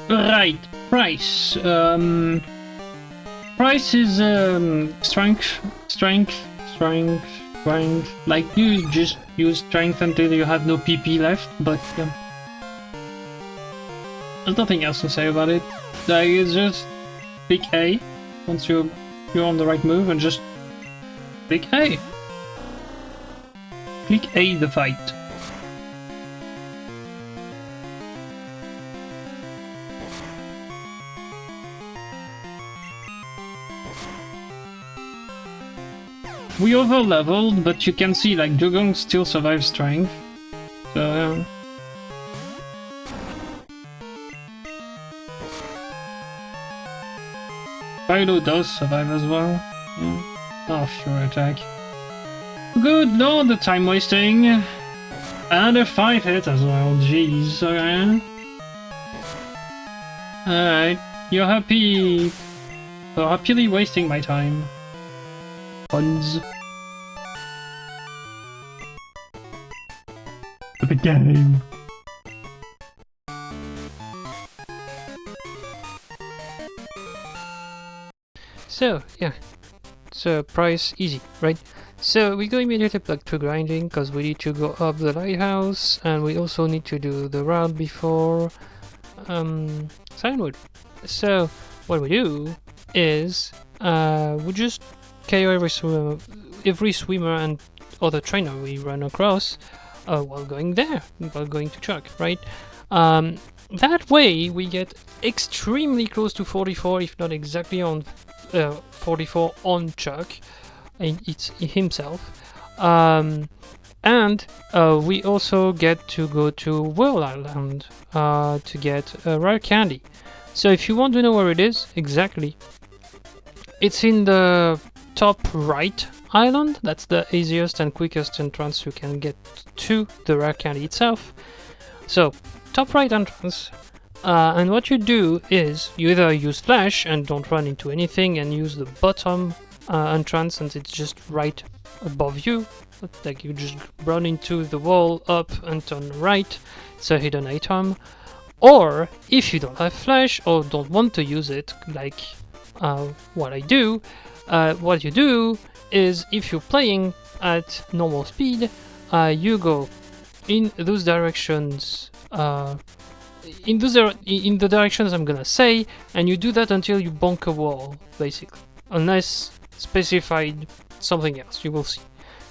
Right, price. Price is strength. Like you just use strength until you have no PP left, but yeah. There's nothing else to say about it. Like it's just click A once you're on the right move and just click A. Click A the fight. We over leveled, but you can see like Dugong still survives strength. So Philo does survive as well. Yeah. Oh, sure attack. Good lord, the time wasting. And a 5 hit as well, jeez, okay. Alright, you're happy. You're happily wasting my time. Puns. The game. So, yeah. So, price easy, right? So, we go immediately back to grinding because we need to go up the lighthouse and we also need to do the route before Silentwood. So, what we do is we just KO every swimmer and other trainer we run across while going there, while going to Chuck, right? That way we get extremely close to 44, if not exactly on 44 on Chuck, and it's himself. And we also get to go to Whirl Island to get a rare candy. So if you want to know where it is exactly, it's in the top right island. That's the easiest and quickest entrance you can get to the rare candy itself. So top right entrance, and what you do is you either use flash and don't run into anything and use the bottom entrance, and it's just right above you, like you just run into the wall up and turn right. It's a hidden item. Or if you don't have flash or don't want to use it, like what I do, what you do is if you're playing at normal speed, you go in those directions, in the directions I'm gonna say, and you do that until you bonk a wall, basically, unless specified something else, you will see.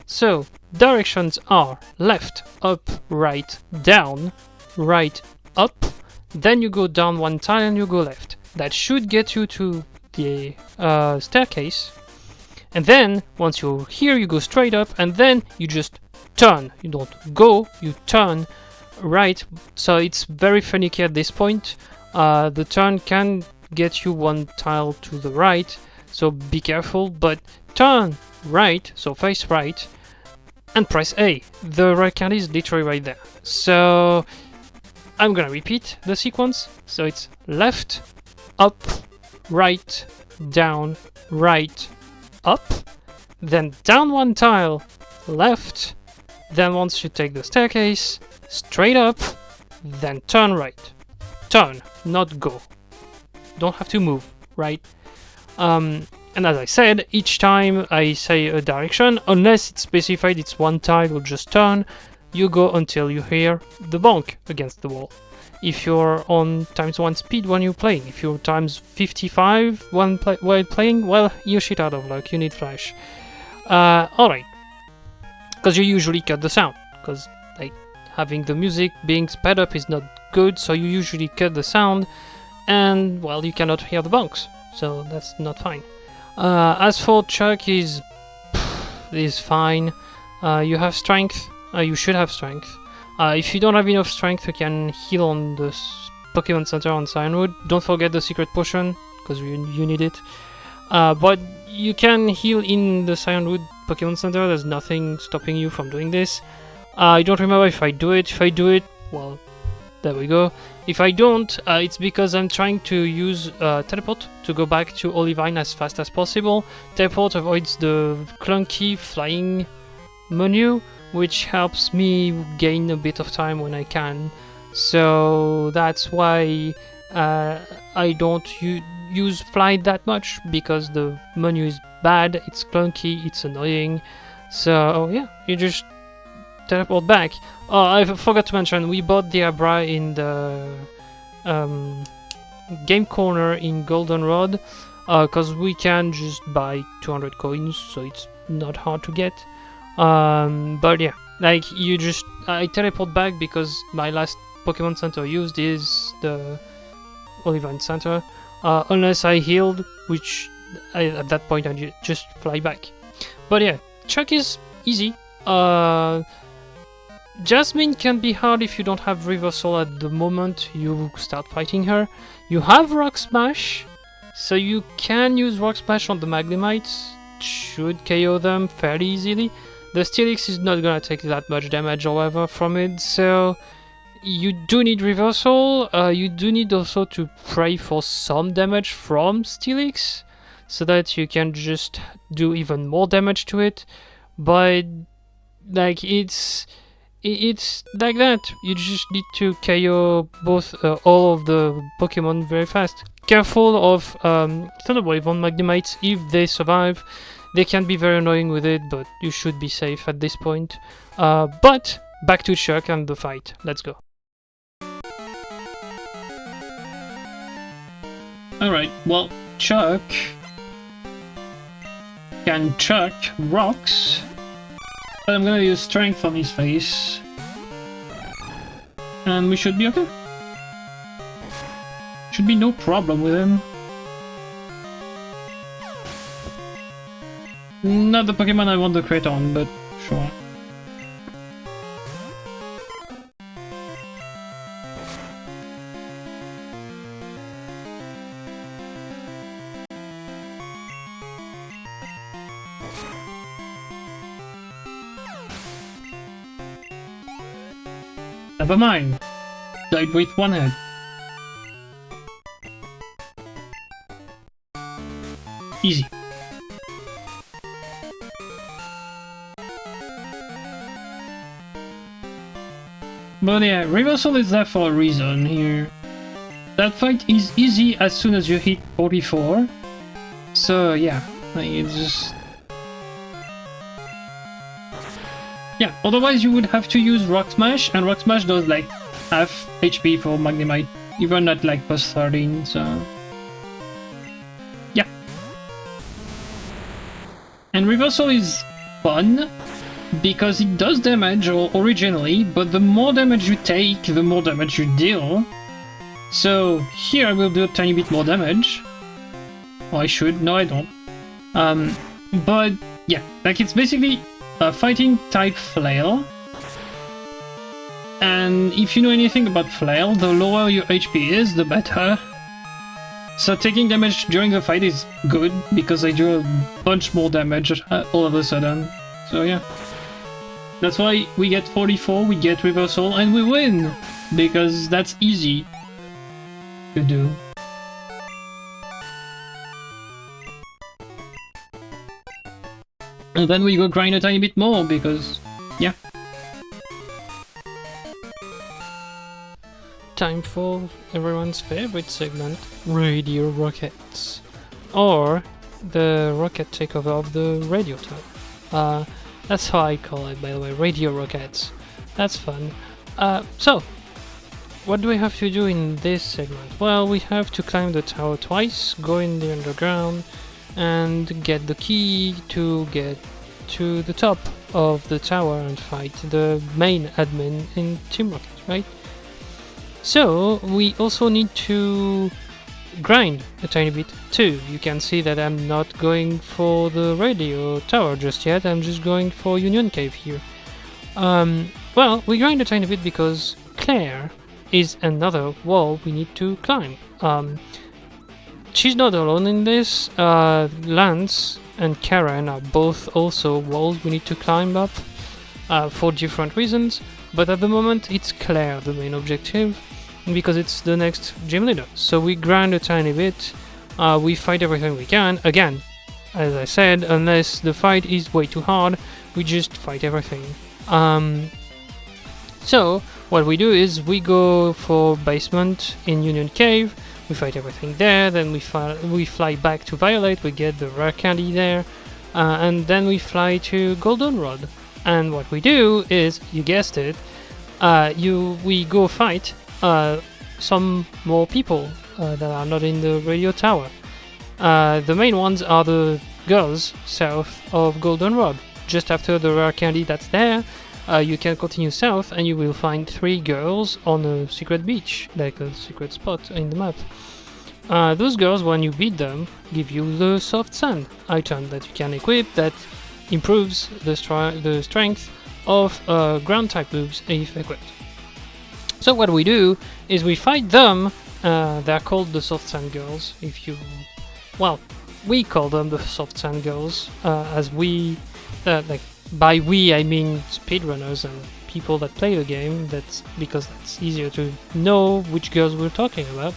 So directions are left, up, right, down, right, up, then you go down one tile and you go left. That should get you to the staircase, and then once you're here you go straight up and then you just turn. You don't go, you turn right. So it's very finicky at this point. The turn can get you one tile to the right, so be careful, but turn right, so face right, and press A. The right candy is literally right there. So I'm gonna repeat the sequence. So it's left, up, right, down, right, up, then down one tile, left, Then once you take the staircase, straight up, then turn right. Turn, not go. Don't have to move, right? And as I said, each time I say a direction, unless it's specified it's one tile or just turn, you go until you hear the bonk against the wall. If you're on ×1 speed when you're playing, if you're ×55 while playing, well, you're shit out of luck, you need flash. Alright. Because you usually cut the sound, because like having the music being sped up is not good, so you usually cut the sound, and well, you cannot hear the bonks, so that's not fine. As for Chuck, is fine. You have strength. You should have strength. If you don't have enough strength, you can heal on the Pokémon Center on Cyanwood. Don't forget the secret potion, because you need it. But you can heal in the Cyanwood Pokémon Center. There's nothing stopping you from doing this. I don't remember if I do it. If I do it, well, there we go. If I don't, it's because I'm trying to use teleport to go back to Olivine as fast as possible. Teleport avoids the clunky flying menu, which helps me gain a bit of time when I can. So that's why I don't use fly that much, because the menu is bad, it's clunky, it's annoying. So yeah, you just teleport back. Oh, I forgot to mention, we bought the Abra in the game corner in Goldenrod, because we can just buy 200 coins, so it's not hard to get. But yeah, like I teleport back because my last Pokemon Center used is the Olivine Center, unless I healed, which at that point I just fly back. But yeah, Chuck is easy. Jasmine can be hard if you don't have Reversal at the moment you start fighting her. You have Rock Smash, so you can use Rock Smash on the Magnemites, should KO them fairly easily. The Steelix is not gonna take that much damage, however, from it, so you do need Reversal. You do need also to pray for some damage from Steelix, so that you can just do even more damage to it. But like it's like that. You just need to KO both all of the Pokemon very fast. Careful of Thunder Wave on Magnemites if they survive. They can be very annoying with it, but you should be safe at this point. But back to Chuck and the fight. Let's go. Alright, well, Chuck can chuck rocks, but I'm gonna use strength on his face, and we should be okay. Should be no problem with him. Not the Pokemon I want to crit on, but sure. Never mind. Died with one head. Easy. But yeah, Reversal is there for a reason here. That fight is easy as soon as you hit 44. So yeah, like it's just... yeah, otherwise you would have to use Rock Smash, and Rock Smash does like half HP for Magnemite, even at like plus 13, so... yeah. And Reversal is fun, because it does damage originally, but the more damage you take, the more damage you deal. So here I will do a tiny bit more damage. Or I should, no I don't. But yeah, like it's basically a fighting type flail. And if you know anything about flail, the lower your HP is, the better. So taking damage during the fight is good, because I do a bunch more damage all of a sudden. So yeah. That's why we get 44, we get Reversal, and we win! Because that's easy to do. And then we go grind a tiny bit more, because, yeah. time for everyone's favorite segment, Radio Rockets, or the rocket takeover of the radio tower. That's how I call it, by the way, Radio Rockets. That's fun. So, what do we have to do in this segment? Well, we have to climb the tower twice, go in the underground, and get the key to get to the top of the tower and fight the main admin in Team Rocket, right? So, we also need to grind a tiny bit too. You can see that I'm not going for the radio tower just yet, I'm just going for Union Cave here. Well, we grind a tiny bit because Claire is another wall we need to climb. She's not alone in this. Lance and Karen are both also walls we need to climb up for different reasons, but at the moment it's Claire the main objective because it's the next gym leader. So we grind a tiny bit, we fight everything we can. Again, as I said, unless the fight is way too hard, we just fight everything. So what we do is we go for basement in Union Cave, we fight everything there, then we fly back to Violet, we get the rare candy there, and then we fly to Goldenrod. And what we do is, you guessed it, we go fight some more people that are not in the radio tower. The main ones are the girls south of Goldenrod. Just after the rare candy that's there, you can continue south and you will find 3 girls on a secret beach, like a secret spot in the map. Those girls, when you beat them, give you the soft sand item that you can equip that improves the strength of ground type moves if equipped. So what we do is we fight them. They're called the soft sand girls. We call them the soft sand girls, as we by we I mean speedrunners and people that play the game. That's because that's easier to know which girls we're talking about.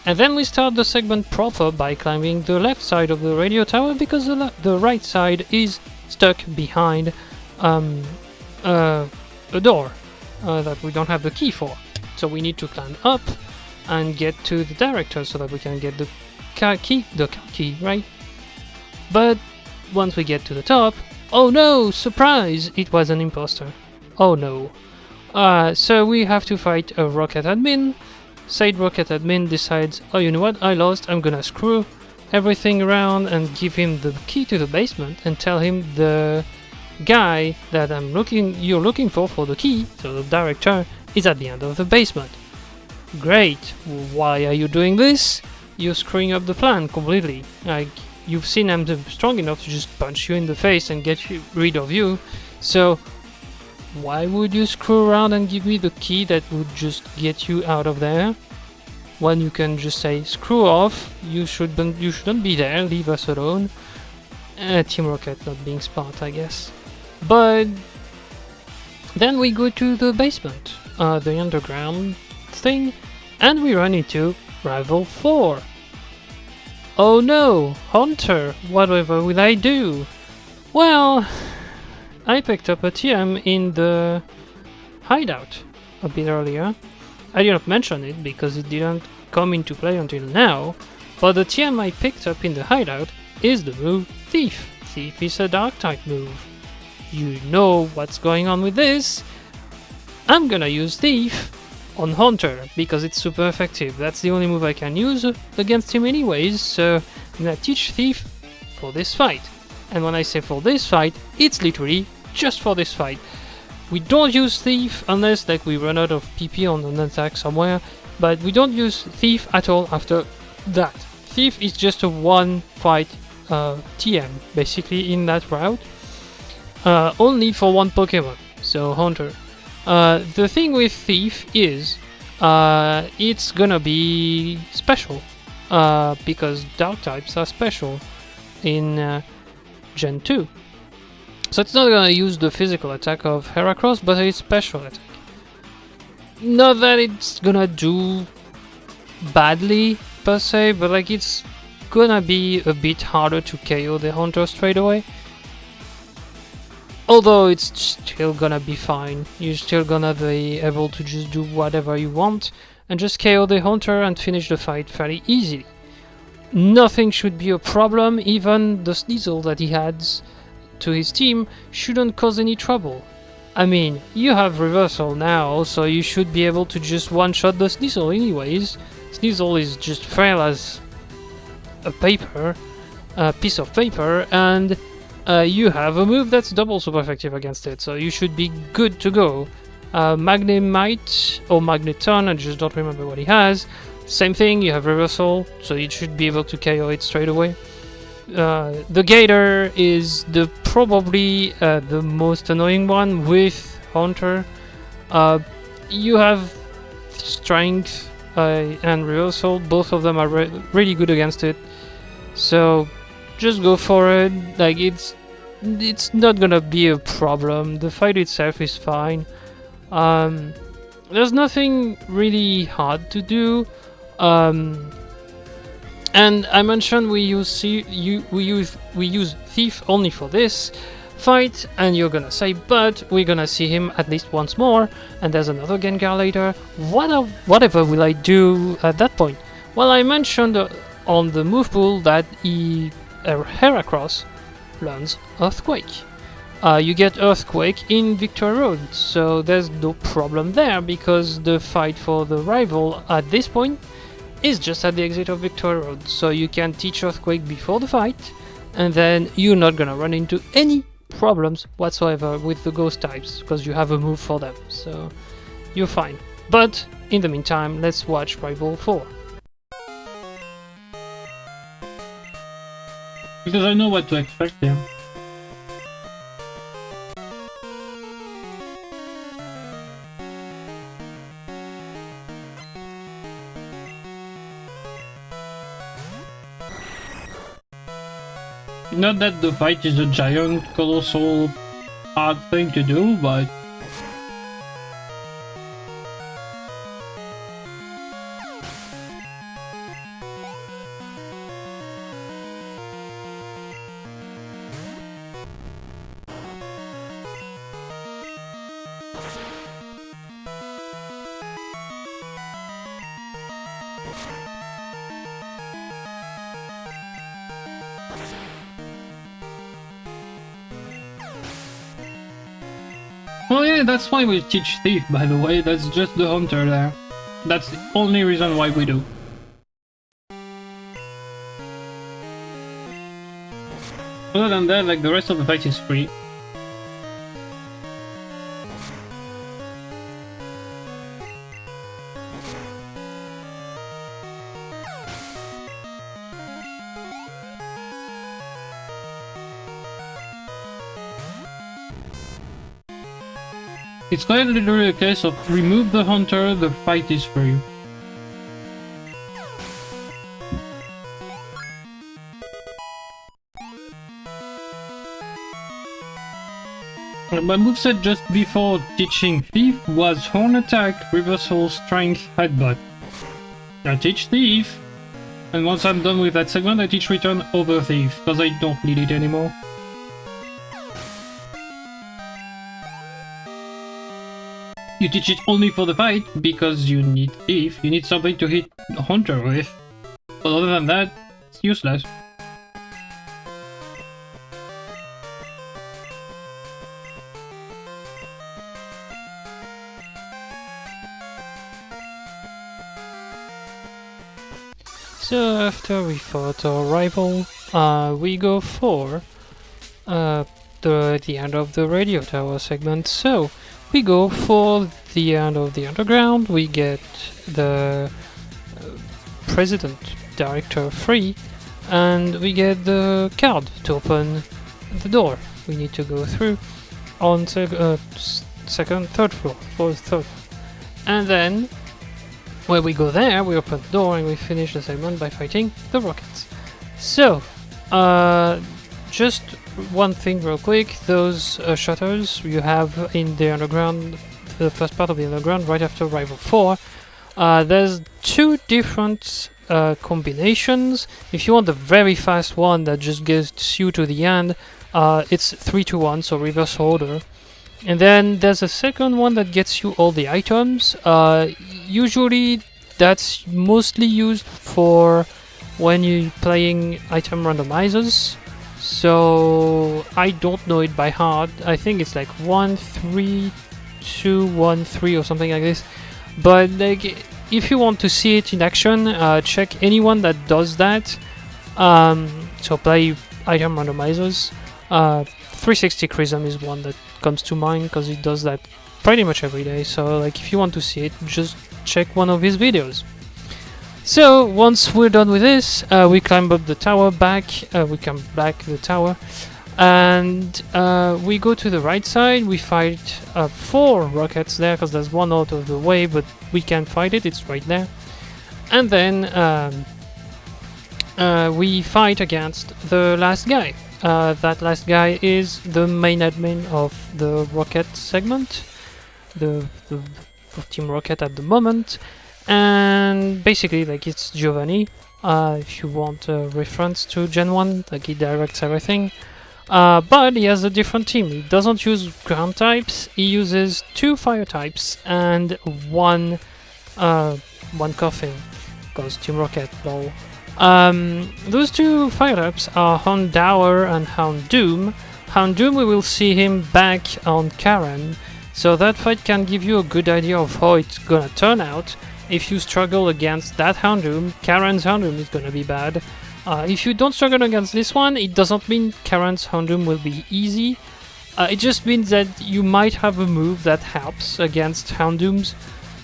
And then we start the segment proper by climbing the left side of the radio tower because the right side is stuck behind a door that we don't have the key for. So we need to climb up and get to the director so that we can get the car key, right? But once we get to the top, oh no, surprise, it was an imposter. Oh no. So we have to fight a rocket admin. Said rocket admin decides, oh, you know what, I lost, I'm gonna screw everything around and give him the key to the basement and tell him the guy that you're looking for the key, so the director, is at the end of the basement. Great, why are you doing this? You're screwing up the plan completely. Like, you've seen I'm strong enough to just punch you in the face and get rid of you, so why would you screw around and give me the key that would just get you out of there? When you can just say, screw off, you shouldn't be there, leave us alone. Team Rocket not being smart, I guess. But then we go to the basement, the underground thing, and we run into Rival 4. Oh no, Hunter, whatever will I do? Well, I picked up a TM in the hideout a bit earlier. I didn't mention it because it didn't come into play until now, but the TM I picked up in the hideout is the move Thief. Thief is a dark type move. You know what's going on with this. I'm gonna use Thief on Hunter because it's super effective. That's the only move I can use against him anyways, so I'm gonna teach Thief for this fight. And when I say for this fight, it's literally just for this fight. We don't use Thief unless we run out of PP on an attack somewhere, but we don't use Thief at all after that. Thief is just a one fight TM basically in that route, only for one Pokemon, so Hunter. The thing with Thief is it's gonna be special because dark types are special in Gen 2. So it's not gonna use the physical attack of Heracross, but it's special attack. Not that it's gonna do badly per se, but it's gonna be a bit harder to KO the Hunter straight away. Although it's still gonna be fine. You're still gonna be able to just do whatever you want, and just KO the hunter and finish the fight fairly easily. Nothing should be a problem, even the Sneasel that he adds to his team shouldn't cause any trouble. I mean, you have reversal now, so you should be able to just one-shot the Sneasel anyways. Sneasel is just frail as a piece of paper, and you have a move that's double super effective against it, so you should be good to go. Magnemite or Magneton, I just don't remember what he has. Same thing, you have reversal, so you should be able to KO it straight away. The Gator is probably the most annoying one with Hunter. You have Strength and Reversal, both of them are really good against it. So just go for it. Like it's not gonna be a problem. The fight itself is fine. There's nothing really hard to do. And I mentioned we use Thief only for this fight, and you're gonna say, but we're gonna see him at least once more, and there's another Gengar later. Whatever will I do at that point? Well, I mentioned on the move pool that Heracross learns Earthquake. You get Earthquake in Victory Road, so there's no problem there, because the fight for the rival at this point is just at the exit of Victory Road, so you can teach Earthquake before the fight, and then you're not gonna run into any problems whatsoever with the ghost types, because you have a move for them, so you're fine. But in the meantime, let's watch Rival 4. Because I know what to expect here. Not that the fight is a giant, colossal, hard thing to do, but... Oh yeah, that's why we teach Thief, by the way, that's just the Hunter there. That's the only reason why we do. Other than that, like, the rest of the fight is free. It's quite literally a case of remove the Hunter, the fight is for you. My moveset just before teaching Thief was Horn Attack, Reversal, Strength, Headbutt. I teach Thief, and once I'm done with that segment I teach Return over Thief, because I don't need it anymore. You teach it only for the fight, because you need Thief, you need something to hit Hunter with. But other than that, it's useless. So after we fought our rival, we go for the end of the radio tower segment. So we go for the end of the underground, we get the president director free, and we get the card to open the door we need to go through on second, third floor, fourth, third. And then when we go there, we open the door and we finish the segment by fighting the rockets. So, just one thing real quick, those shutters you have in the underground, the first part of the underground right after Rival 4, there's two different combinations. If you want the very fast one that just gets you to the end, it's 3 to 1, so reverse order. And then there's a second one that gets you all the items. Usually that's mostly used for when you're playing item randomizers. So I don't know it by heart. I think it's like 1 3 2 1 3 or something like this. But like, if you want to see it in action, check anyone that does that. So play item randomizers. 360 Chrism is one that comes to mind because it does that pretty much every day. So like, if you want to see it, just check one of his videos. So once we're done with this, we climb up the tower back. We come back the tower, and we go to the right side. We fight 4 rockets there because there's one out of the way, but we can fight it. It's right there. And then we fight against the last guy. That last guy is the main admin of the rocket segment, the Team Rocket at the moment. And basically, like, it's Giovanni. If you want a reference to Gen 1, like, he directs everything. But he has a different team. He doesn't use ground types. He uses 2 fire types and one coughing, because Team Rocket, lol. Those 2 fire types are Houndour and Houndoom. Houndoom, we will see him back on Karen, so that fight can give you a good idea of how it's gonna turn out. If you struggle against that Houndoom, Karen's Houndoom is gonna be bad. If you don't struggle against this one, it doesn't mean Karen's Houndoom will be easy. It just means that you might have a move that helps against Houndooms.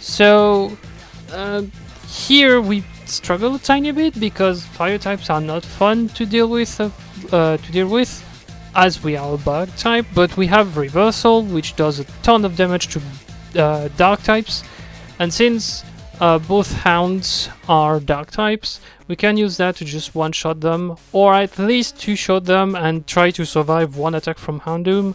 So here we struggle a tiny bit because fire types are not fun to deal with, as we are a bug type. But we have Reversal, which does a ton of damage to dark types, and since both hounds are dark types, we can use that to just one-shot them, or at least two-shot them and try to survive one attack from Houndoom.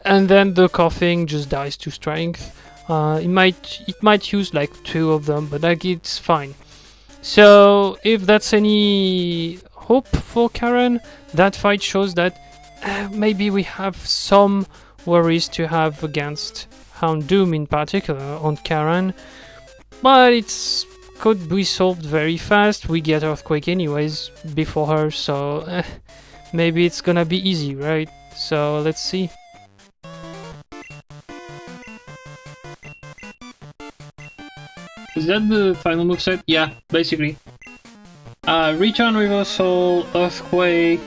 And then the coughing just dies to strength. It might use like 2 of them, but like, it's fine. So if that's any hope for Karen, that fight shows that maybe we have some worries to have against Houndoom in particular on Karen. But it's could be solved very fast. We get Earthquake anyways before her, so maybe it's gonna be easy, right? So let's see. Is that the final moveset? Yeah, basically. Return, Reversal, Earthquake...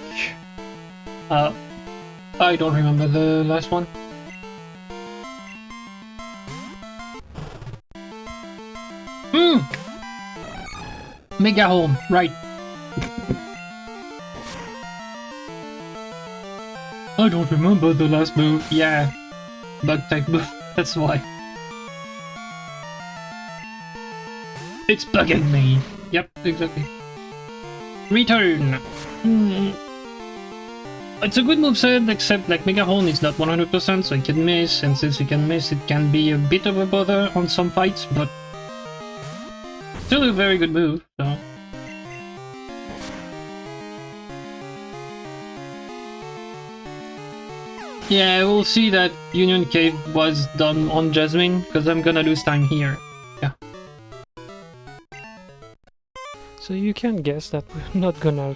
I don't remember the last one. Mega Horn, right. I don't remember the last move. Yeah, bug type move, that's why. It's bugging me. Yep, exactly. Return. It's a good moveset, except like Mega Horn is not 100%, so it can miss, and since it can miss, it can be a bit of a bother on some fights, but still a very good move, so. Yeah, we'll see that Union Cave was done on Jasmine, because I'm gonna lose time here. Yeah. So you can guess that we're not gonna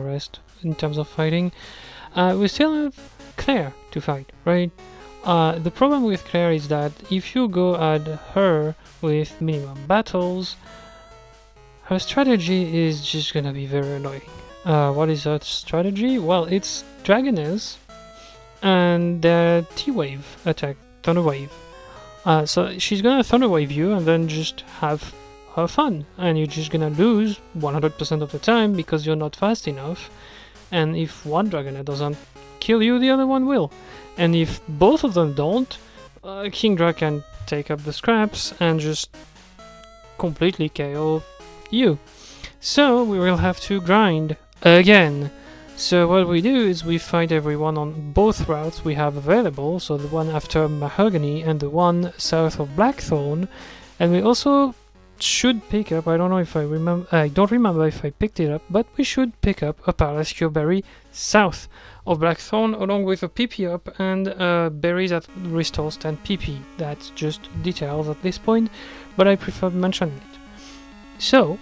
rest in terms of fighting. We still have Claire to fight, right? The problem with Claire is that if you go at her with minimum battles, her strategy is just gonna be very annoying. What is her strategy? Well, it's Dragoness and T-Wave attack, Thunder Wave. So she's gonna Thunder Wave you and then just have her fun, and you're just gonna lose 100% of the time because you're not fast enough. And if one Dragonette doesn't kill you, the other one will. And if both of them don't, Kingdra can take up the scraps and just completely KO you. So we will have to grind again. So what we do is we fight everyone on both routes we have available, so the one after Mahogany and the one south of Blackthorn, and we also should pick up, I don't know if I remember, I don't remember if I picked it up, but we should pick up a Paralyzed Berry south of Blackthorn, along with a PP up and berry that restores 10 PP. That's just details at this point, but I prefer mentioning it. So,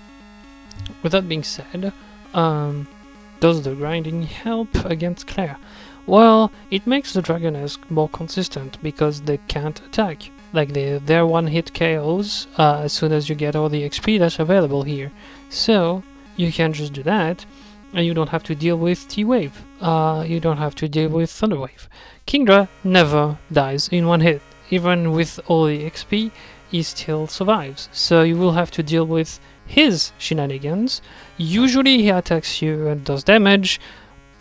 with that being said, does the grinding help against Claire? Well, it makes the Dragoness more consistent because they can't attack. Like they're one-hit KOs as soon as you get all the XP that's available here. So you can just do that, and you don't have to deal with T-Wave. You don't have to deal with Thunder Wave. Kingdra never dies in one hit. Even with all the XP, he still survives. So you will have to deal with his shenanigans. Usually he attacks you and does damage,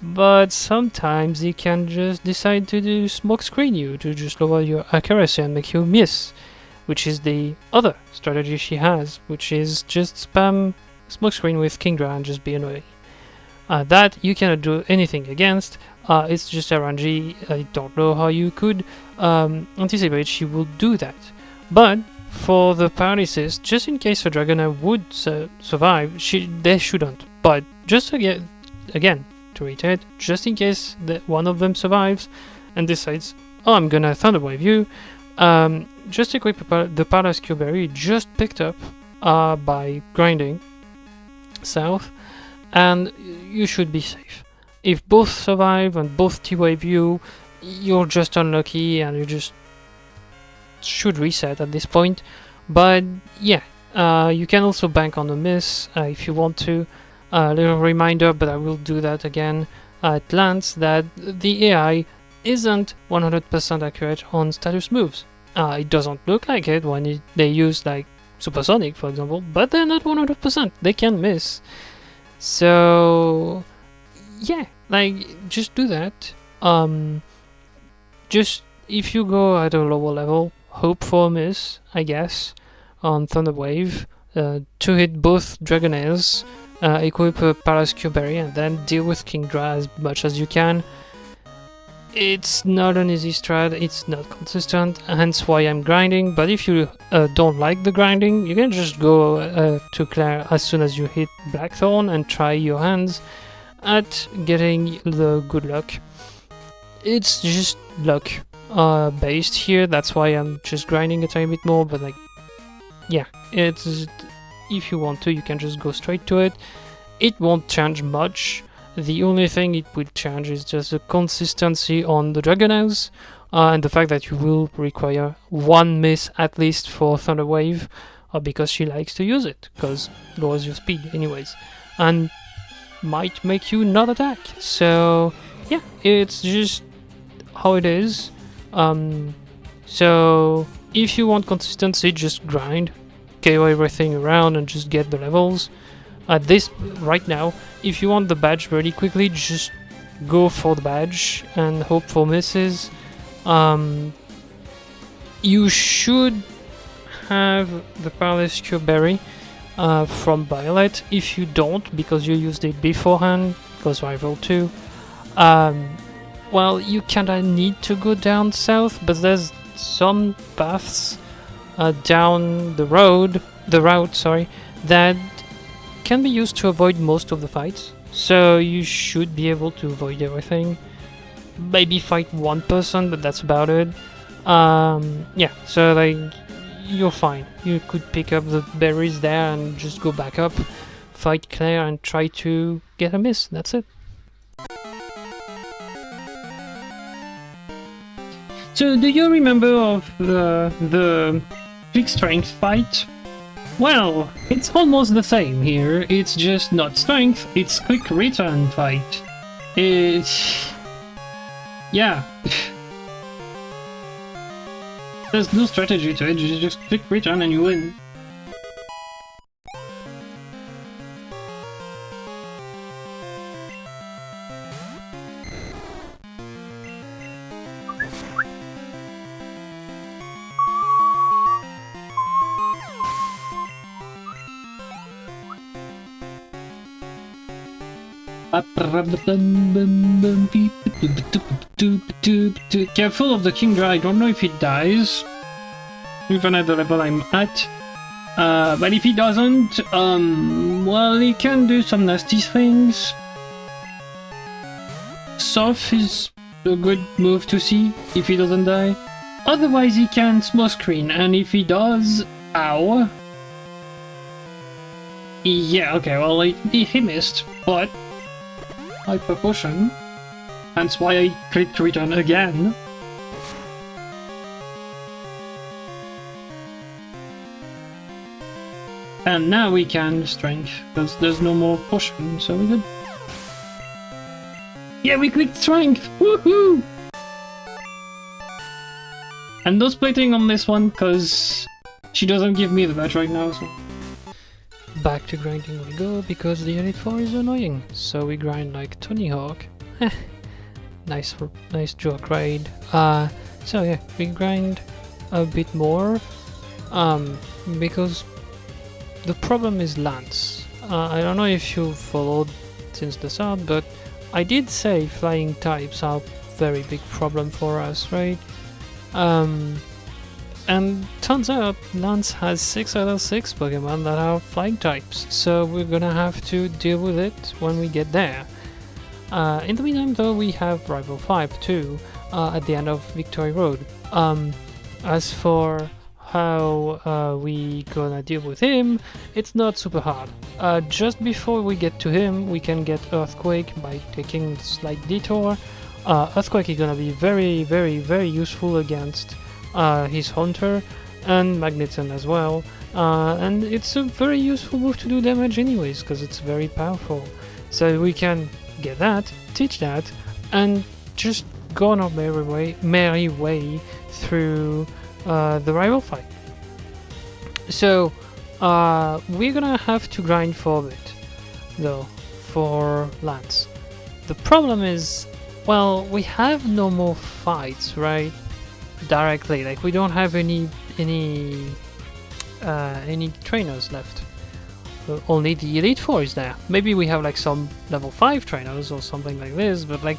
but sometimes he can just decide to do smokescreen you, to just lower your accuracy and make you miss, which is the other strategy she has, which is just spam smokescreen with Kingdra and just be annoying. That you cannot do anything against, it's just RNG. I don't know how you could anticipate she will do that. But for the paralysis, just in case a Dragonair would survive, they shouldn't. But just again, to reiterate, just in case that one of them survives and decides, oh, I'm gonna Thunder Wave you, just equip the Paralyzed Berry just picked up by grinding south, and you should be safe. If both survive and both T-Wave you, you're just unlucky and you just should reset at this point. But yeah, you can also bank on a miss if you want to. Little reminder, but I will do that again at Lance, that the AI isn't 100% accurate on status moves. It doesn't look like it when they use like Supersonic, for example, but they're not 100%. They can miss. So yeah, like just do that. Just if you go at a lower level, hope for a miss, I guess, on Thunder Wave, to hit both Dragonairs, equip a Paralyzed Berry, and then deal with Kingdra as much as you can. It's not an easy strat, it's not consistent, hence why I'm grinding, but if you don't like the grinding, you can just go to Claire as soon as you hit Blackthorn and try your hands at getting the good luck. It's just luck based here, that's why I'm just grinding a tiny bit more, but like, yeah, it's, if you want to, you can just go straight to it. It won't change much. The only thing it will change is just the consistency on the Dragonairs, and the fact that you will require one miss at least for Thunder Wave, because she likes to use it, because it lowers your speed anyways, and might make you not attack. So yeah, it's just how it is. So if you want consistency, just grind, KO everything around and just get the levels. At this right now, if you want the badge really quickly, just go for the badge and hope for misses. You should have the Paralyzed Berry from Violet. If you don't, because you used it beforehand, because Rival 2, well, you kinda need to go down south, but there's some paths down the route, that can be used to avoid most of the fights. So you should be able to avoid everything. Maybe fight one person, but that's about it. Yeah, so like, you're fine. You could pick up the berries there and just go back up, fight Claire and try to get a miss, that's it. So, do you remember of the Quick Strength fight? Well, it's almost the same here. It's just not strength, it's Quick Return fight. It's... yeah. There's no strategy to it, you just Quick Return and you win. Careful of the Kingdra, I don't know if it dies, even at the level I'm at. But if he doesn't, well, he can do some nasty things. Surf is a good move to see if he doesn't die. Otherwise, he can smoke screen, and if he does, ow. Yeah, okay, well, he missed, but Hyper Potion. That's why I clicked return again. And now we can strength, because there's no more potion, so we're good. Yeah, we clicked strength! Woohoo! And no splitting on this one, because she doesn't give me the badge right now, so... Back to grinding we go, because the Elite Four is annoying. So we grind like Tony Hawk. nice joke, right? So yeah, we grind a bit more, because the problem is Lance. I don't know if you followed since the start, but I did say flying types are a very big problem for us, right? And turns out Lance has 6 out of 6 Pokemon that are flying types, so we're gonna have to deal with it when we get there. In the meantime though, we have Rival 5 too, at the end of Victory Road. As for how we gonna deal with him, it's not super hard. Just before we get to him, we can get Earthquake by taking a slight detour. Earthquake is gonna be very useful against his Haunter and Magneton as well, and it's a very useful move to do damage anyways, because it's very powerful. So we can get that, teach that, and just go on our merry way through the rival fight. So we're gonna have to grind for a bit, though, for Lance. The problem is, well, we have no more fights, right? Directly, like we don't have any trainers left. Only the Elite Four is there. Maybe we have like some level 5 trainers or something like this, but like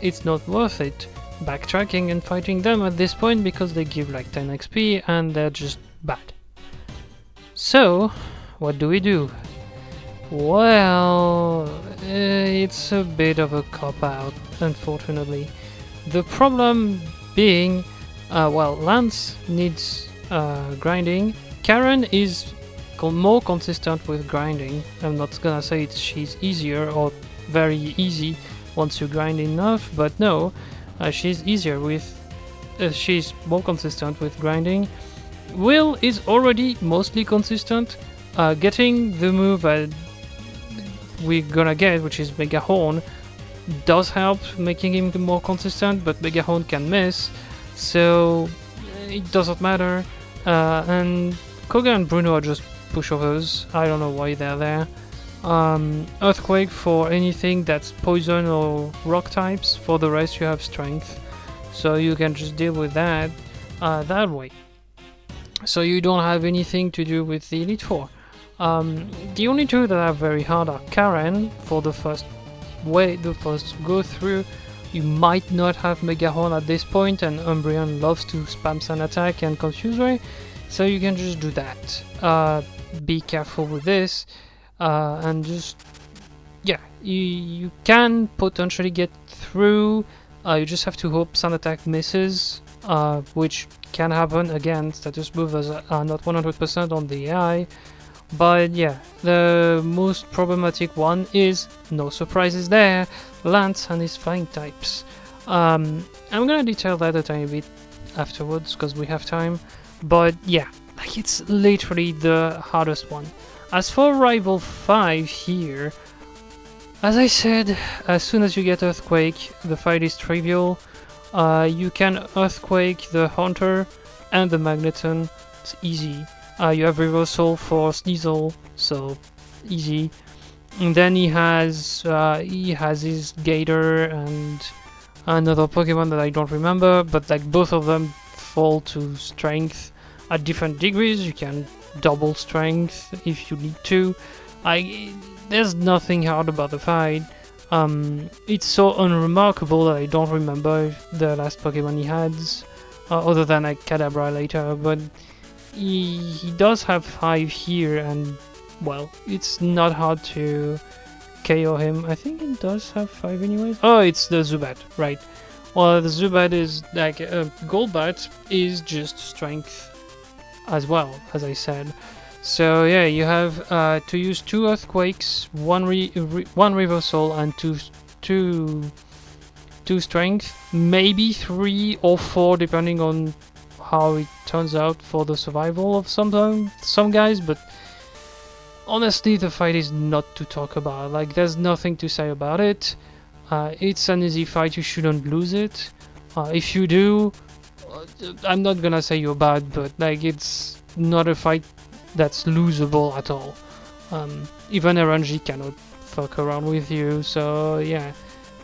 it's not worth it backtracking and fighting them at this point because they give like 10 XP and they're just bad. So what do? Well, it's a bit of a cop-out, unfortunately. The problem being, well, Lance needs grinding. Karen is more consistent with grinding. I'm not gonna say she's easier or very easy once you grind enough, but no, she's easier with... she's more consistent with grinding. Will is already mostly consistent. Getting the move we're gonna get, which is Mega Horn, does help making him more consistent, but Mega Horn can miss, so it doesn't matter. And Koga and Bruno are just pushovers. I don't know why they're there. Earthquake for anything that's poison or rock types. For the rest you have strength, so you can just deal with that that way. So you don't have anything to do with the Elite Four. The only two that are very hard are Karen for the first go through. You might not have Mega Horn at this point, and Umbreon loves to spam Sun Attack and Confuse Ray, so you can just do that. Be careful with this, and just, yeah, you can potentially get through. You just have to hope Sun Attack misses, which can happen. Again, status movers are not 100% on the AI. But yeah, the most problematic one is, no surprises there, Lance and his flying types. I'm gonna detail that a tiny bit afterwards because we have time, but yeah, like it's literally the hardest one. As for Rival 5 here, as I said, as soon as you get Earthquake, the fight is trivial. You can Earthquake the Haunter and the Magneton, it's easy. You have Reversal for Sneasel, so easy. And then he has his Gator and another Pokemon that I don't remember, but like both of them fall to strength at different degrees. You can double strength if you need to. There's nothing hard about the fight. It's so unremarkable that I don't remember the last Pokemon he had, other than like Kadabra later, but he does have 5 here, and well, it's not hard to KO him. I think it does have 5 anyways. Oh, it's the Zubat, right. Well, the Zubat is like Golbat is just strength as well, as I said. So yeah, you have to use 2 Earthquakes, one Reversal, and two strength, maybe 3 or 4 depending on how it turns out for the survival of some guys, but honestly the fight is not to talk about. Like, there's nothing to say about it. It's an easy fight, you shouldn't lose it. If you do, I'm not gonna say you're bad, but like, it's not a fight that's losable at all. Even RNG cannot fuck around with you, so yeah.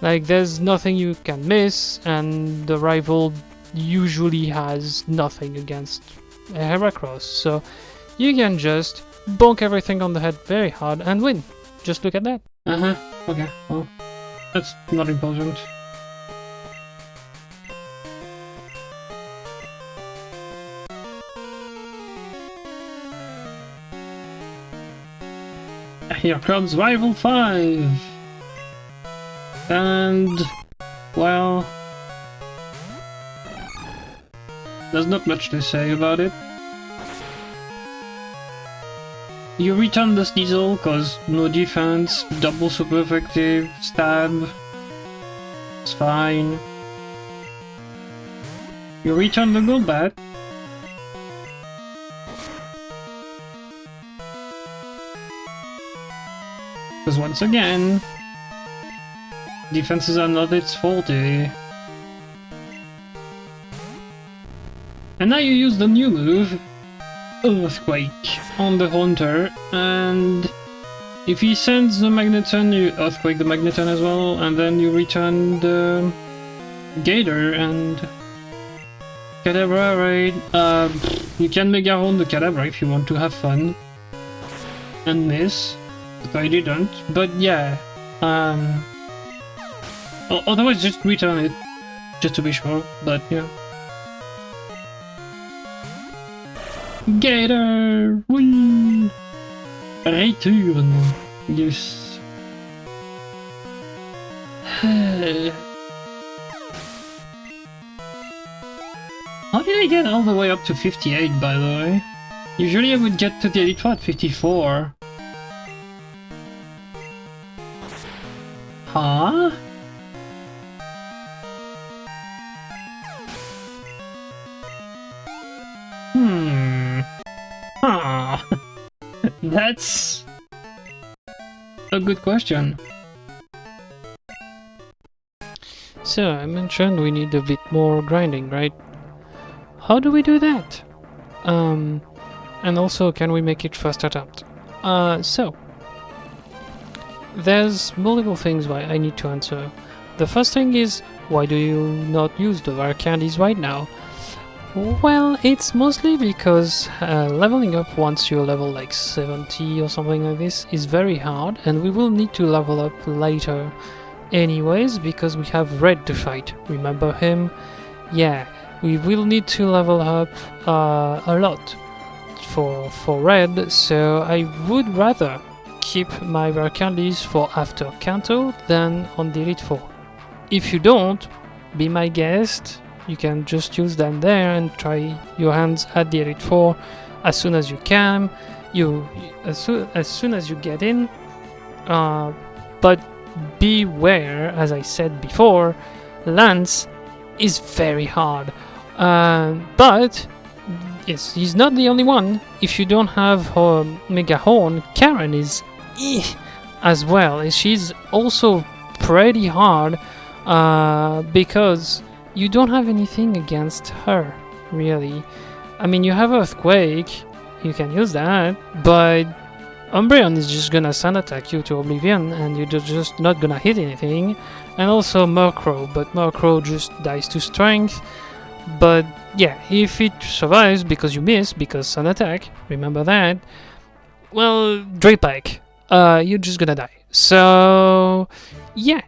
Like, there's nothing you can miss, and the rival usually has nothing against Heracross, so you can just bonk everything on the head very hard and win. Just look at that. Okay, well, that's not important. Here comes Rival 5! And, well, there's not much to say about it. You return the Sneasel, cause no defense, double super effective, stab, it's fine. You return the Golbat. Because once again, defenses are not its forte. And now you use the new move, Earthquake, on the Haunter, and if he sends the Magneton, you Earthquake the Magneton as well, and then you return the Gator and Kadabra, right? You can Mega Horn the Kadabra if you want to have fun and miss, but I didn't. But yeah, otherwise just return it, just to be sure, but yeah. Gator! Whee! Return! Yes. How did I get all the way up to 58, by the way? Usually I would get to the Elite Four at 54. Huh? That's a good question. So, I mentioned we need a bit more grinding, right? How do we do that? And also, can we make it first attempt? So, there's multiple things why I need to answer. The first thing is, why do you not use the rare candies right now? Well, it's mostly because leveling up once you're level like 70 or something like this is very hard, and we will need to level up later anyways, because we have Red to fight. Remember him? Yeah, we will need to level up a lot for Red, so I would rather keep my rare candies for after Kanto than on the Elite Four. If you don't, be my guest. You can just use them there and try your hands at the Elite Four as soon as you can. As soon as you get in. But beware, as I said before, Lance is very hard. But yes, he's not the only one. If you don't have her Mega Horn, Karen is as well. She's also pretty hard because you don't have anything against her, really. I mean, you have Earthquake, you can use that, but Umbreon is just gonna Sun Attack you to Oblivion, and you're just not gonna hit anything. And also Murkrow, but Murkrow just dies to Strength. But yeah, if it survives because you miss, because Sun Attack, remember that, well, Drapac, you're just gonna die. So yeah,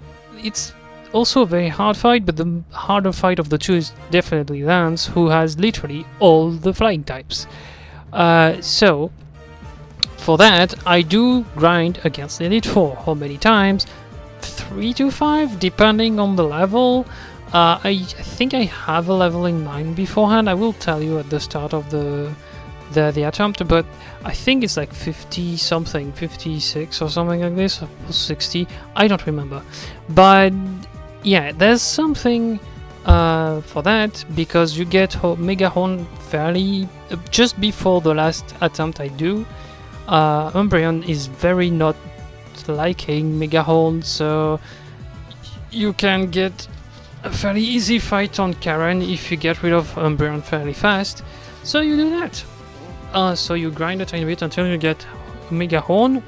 it's also a very hard fight, but the harder fight of the two is definitely Lance, who has literally all the flying types. So for that, I do grind against the Elite Four. How many times? 3 to 5, depending on the level. I think I have a level in mind beforehand. I will tell you at the start of the attempt, but I think it's like 50 something, 56 or something like this, or 60. I don't remember. But yeah, there's something for that, because you get Mega Horn fairly just before the last attempt I do. Umbreon is very not liking Mega Horn, so you can get a fairly easy fight on Karen if you get rid of Umbreon fairly fast. So you do that. So you grind a tiny bit until you get Mega Horn,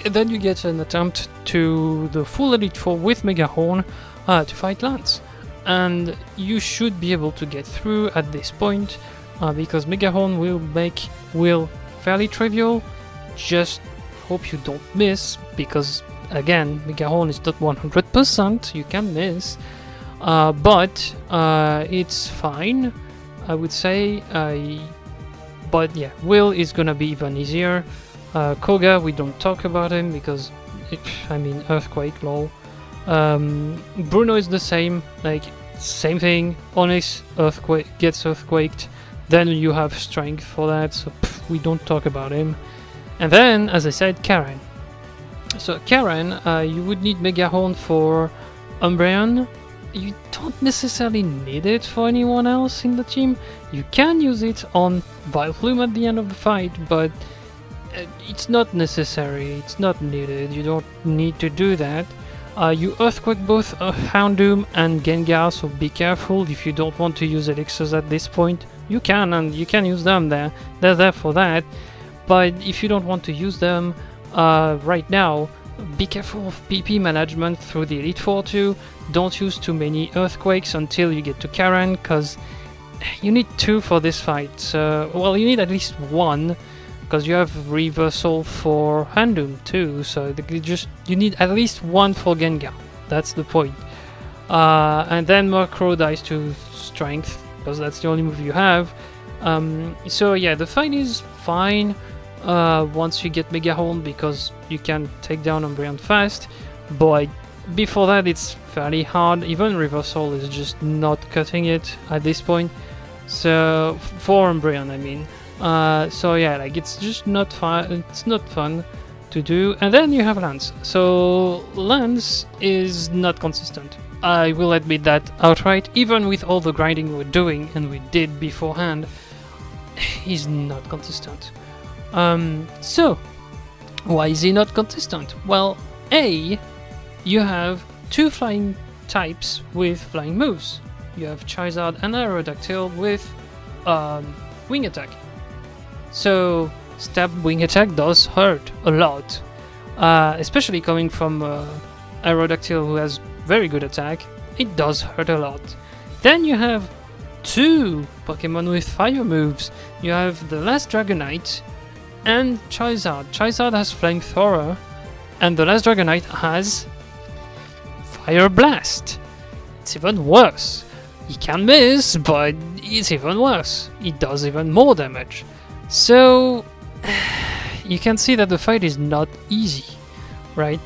and then you get an attempt to the full Elite Four with Mega Horn to fight Lance. And you should be able to get through at this point, because Mega Horn will fairly trivial. Just hope you don't miss, because again, Mega Horn is not 100%, you can miss, but it's fine, I would say. But yeah, Will is gonna be even easier. Koga, we don't talk about him because Earthquake, lol. Bruno is the same, like same thing. Onyx gets earthquaked, then you have strength for that, so we don't talk about him. And then, as I said, Karen. So Karen, you would need Mega Horn for Umbreon. You don't necessarily need it for anyone else in the team. You can use it on Vileplume at the end of the fight, but it's not necessary, it's not needed, you don't need to do that. You Earthquake both Houndoom and Gengar, so be careful. If you don't want to use elixirs at this point, you can, and you can use them there. They're there for that. But if you don't want to use them right now, be careful of PP management through the Elite Four too. Don't use too many Earthquakes until you get to Karen, because you need 2 for this fight. Well, you need at least 1, because you have Reversal for Houndoom too, so you need at least 1 for Gengar. That's the point. And then Murkrow dies to Strength, because that's the only move you have. So yeah, the fight is fine once you get Mega Horn, because you can take down Umbreon fast, but before that it's fairly hard. Even Reversal is just not cutting it at this point. So for Umbreon, I mean. So yeah, like it's just not fun. It's not fun to do. And then you have Lance. So Lance is not consistent. I will admit that outright. Even with all the grinding we're doing and we did beforehand, he's not consistent. So why is he not consistent? Well, A, you have 2 flying types with flying moves. You have Charizard and Aerodactyl with wing attack. So stab wing attack does hurt a lot, especially coming from Aerodactyl, who has very good attack. It does hurt a lot. Then you have 2 Pokemon with fire moves. You have the last Dragonite and Charizard. Charizard has Flamethrower, and the last Dragonite has Fire Blast. It's even worse. He can miss, but it's even worse. It does even more damage. So you can see that the fight is not easy, right?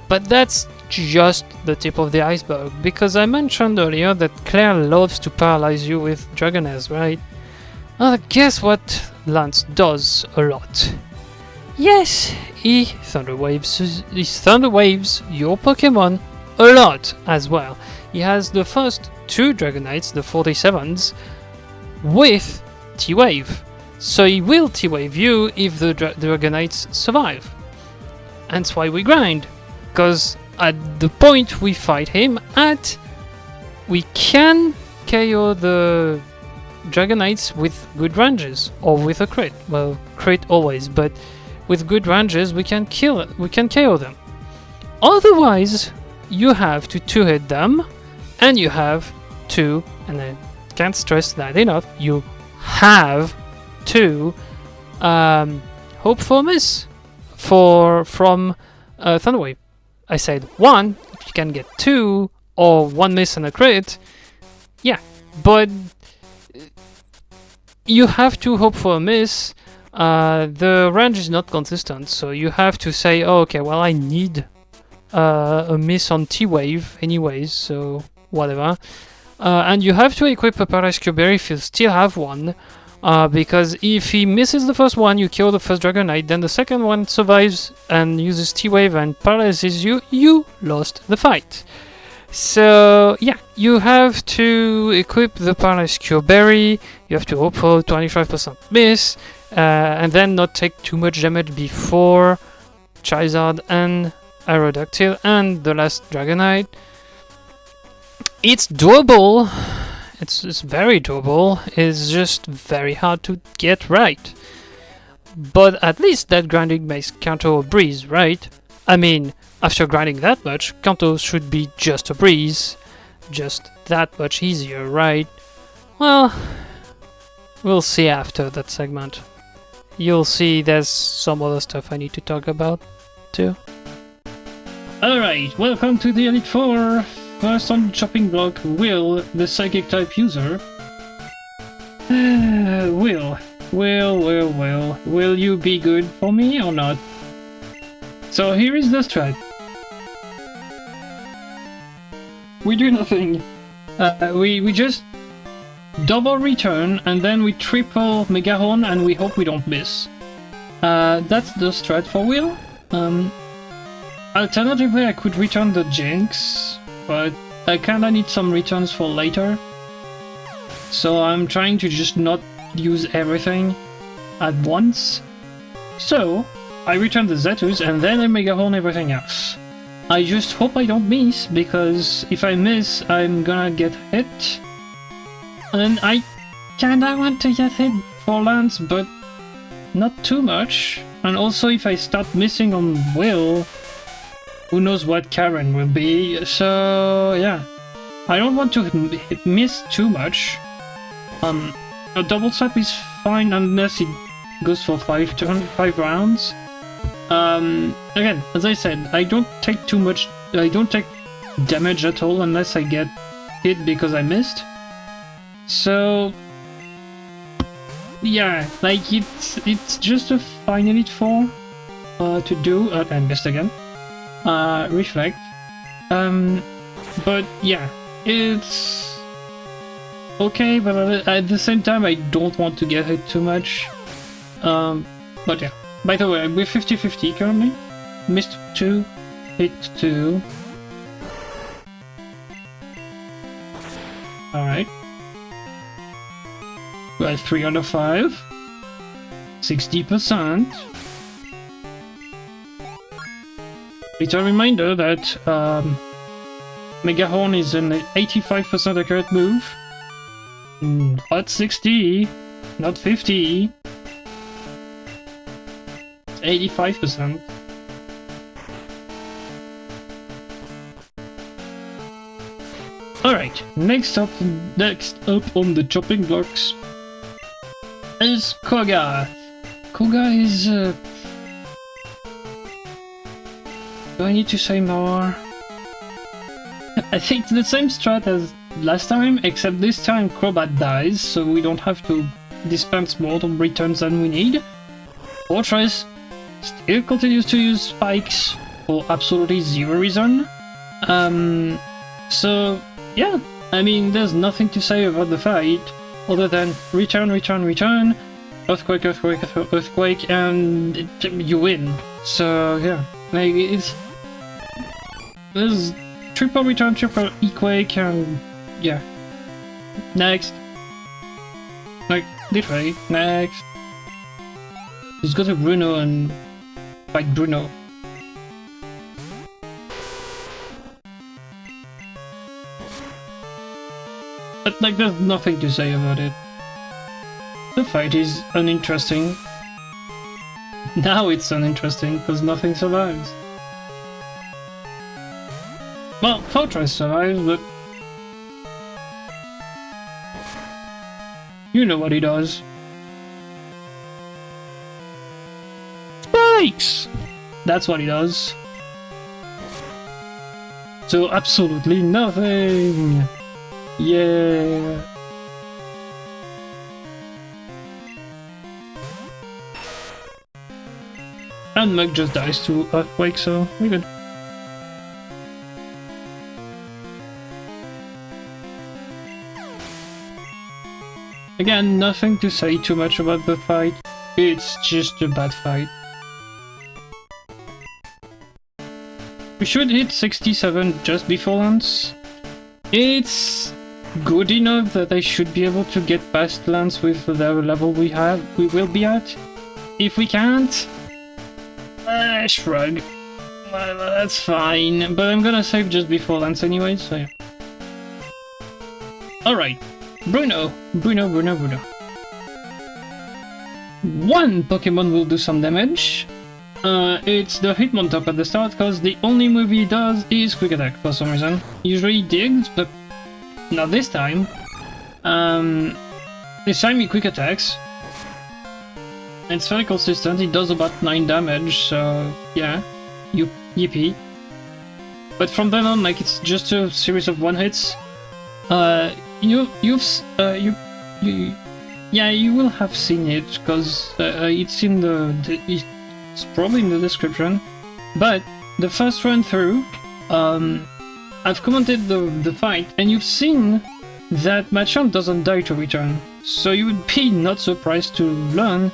But that's just the tip of the iceberg, because I mentioned earlier that Claire loves to paralyze you with Dragoness, right? Guess what Lance does a lot? Yes, he Thunder Waves your Pokemon a lot as well. He has the first 2 Dragonites, the 47s, with T-Wave. So he will T-Wave you if the Dragonites survive. And that's why we grind. Because at the point we fight him at, we can KO the Dragonites with good ranges, or with a crit. Well, crit always, but with good ranges we can KO them. Otherwise, you have to 2-hit them, and you have to, and I can't stress that enough, you have to hope for a miss from Thunderwave. I said 1, you can get 2, or 1 miss and a crit. Yeah, but you have to hope for a miss. The range is not consistent, so you have to say, oh, okay, well, I need a miss on T-Wave anyways, so whatever. And you have to equip a Paradise Cure Berry if you still have one, because if he misses the first one, you kill the first Dragonite, then the second one survives and uses T-Wave and paralyzes you, you lost the fight. So yeah, you have to equip the Paradise Cure Berry, you have to hope for 25% miss, and then not take too much damage before Charizard and Aerodactyl and the last Dragonite. It's doable, it's very doable, it's just very hard to get right. But at least that grinding makes Kanto a breeze, right? I mean, after grinding that much, Kanto should be just a breeze, just that much easier, right? Well, we'll see after that segment. You'll see there's some other stuff I need to talk about, too. Alright, welcome to the Elite Four. First on the chopping block, Will, the Psychic type user. Will, will you be good for me or not? So here is the strat. We do nothing. We just double return and then we triple Mega Horn and we hope we don't miss. That's the strat for Will. Alternatively, I could return the Jinx, but I kinda need some returns for later. So I'm trying to just not use everything at once. So I return the Zetus and then I Mega Horn everything else. I just hope I don't miss, because if I miss, I'm gonna get hit. And I kinda want to get hit for Lance, but not too much. And also if I start missing on Will, who knows what Karen will be, so yeah. I don't want to miss too much. A double swap is fine unless it goes for 5 rounds. Again, as I said, I don't take damage at all unless I get hit because I missed. So yeah, like it's just a fine Elite Four to do. I missed again. Reflect. But yeah, it's okay, but at the same time I don't want to get hit too much. But yeah. By the way, we're 50-50 currently. Missed 2, hit 2. Alright. Well, 3 out of 5. 60%. It's a reminder that Mega Horn is an 85% accurate move. Not 60, not 50. 85%. Alright, next up on the chopping blocks is Koga. Koga is do I need to say more? I think the same strat as last time, except this time Crobat dies, so we don't have to dispense more returns than we need. Fortress still continues to use spikes for absolutely zero reason. So yeah, I mean, there's nothing to say about the fight other than return, earthquake, earthquake, and you win. So yeah, like there's triple return, triple equake, and yeah. Next, like literally next. Just go to Bruno and fight Bruno. But like, there's nothing to say about it. The fight is uninteresting. Now it's uninteresting because nothing survives. Well, Fortress survives, but you know what he does. Spikes! That's what he does. So absolutely nothing. Yeah. And Mug just dies to Earthquake, so we're good. Again, nothing to say too much about the fight. It's just a bad fight. We should hit 67 just before Lance. It's good enough that I should be able to get past Lance with the level we will be at. If we can't, shrug. Well, that's fine, but I'm gonna save just before Lance anyway, so yeah. Alright, Bruno. One Pokemon will do some damage. It's the Hitmontop at the start, because the only move he does is Quick Attack for some reason. Usually he digs, but not this time. This time he Quick Attacks. It's very consistent, it does about 9 damage, so yeah, yippee. But from then on, like, it's just a series of one-hits. You will have seen it, because it's in it's probably in the description. But the first run through, I've commented the fight, and you've seen that Machamp doesn't die to return. So you would be not surprised to learn,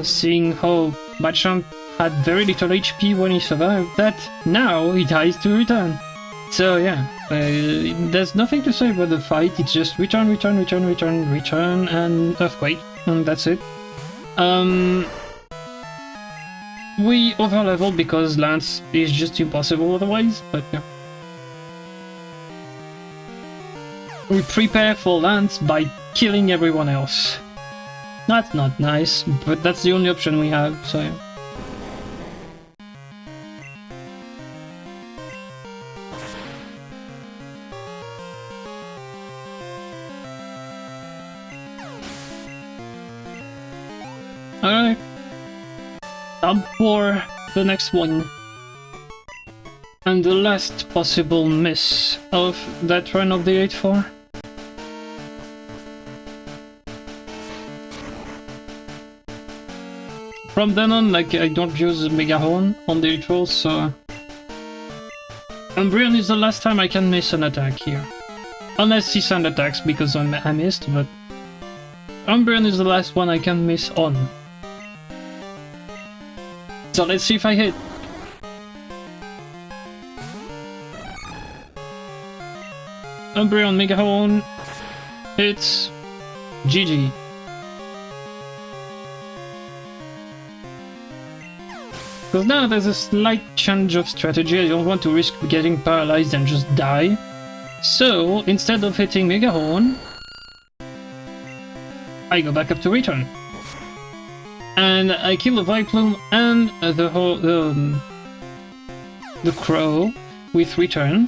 seeing how Machamp had very little HP when he survived, that now he dies to return. So yeah, there's nothing to say about the fight, it's just return, and Earthquake, and that's it. We overleveled because Lance is just impossible otherwise, but yeah. We prepare for Lance by killing everyone else. That's not nice, but that's the only option we have, so yeah. Alright. Up for the next one. And the last possible miss of that run of the 8-4. From then on, like, I don't use Mega Horn on the 8-4, so... Umbreon is the last time I can miss an attack here. Unless he send attacks because I missed, but... Umbreon is the last one I can miss on. So let's see if I hit. Umbreon Mega Horn hits. GG. Because now there's a slight change of strategy. I don't want to risk getting paralyzed and just die. So instead of hitting Mega Horn, I go back up to return. And I kill the Vileplume and the Crow with return,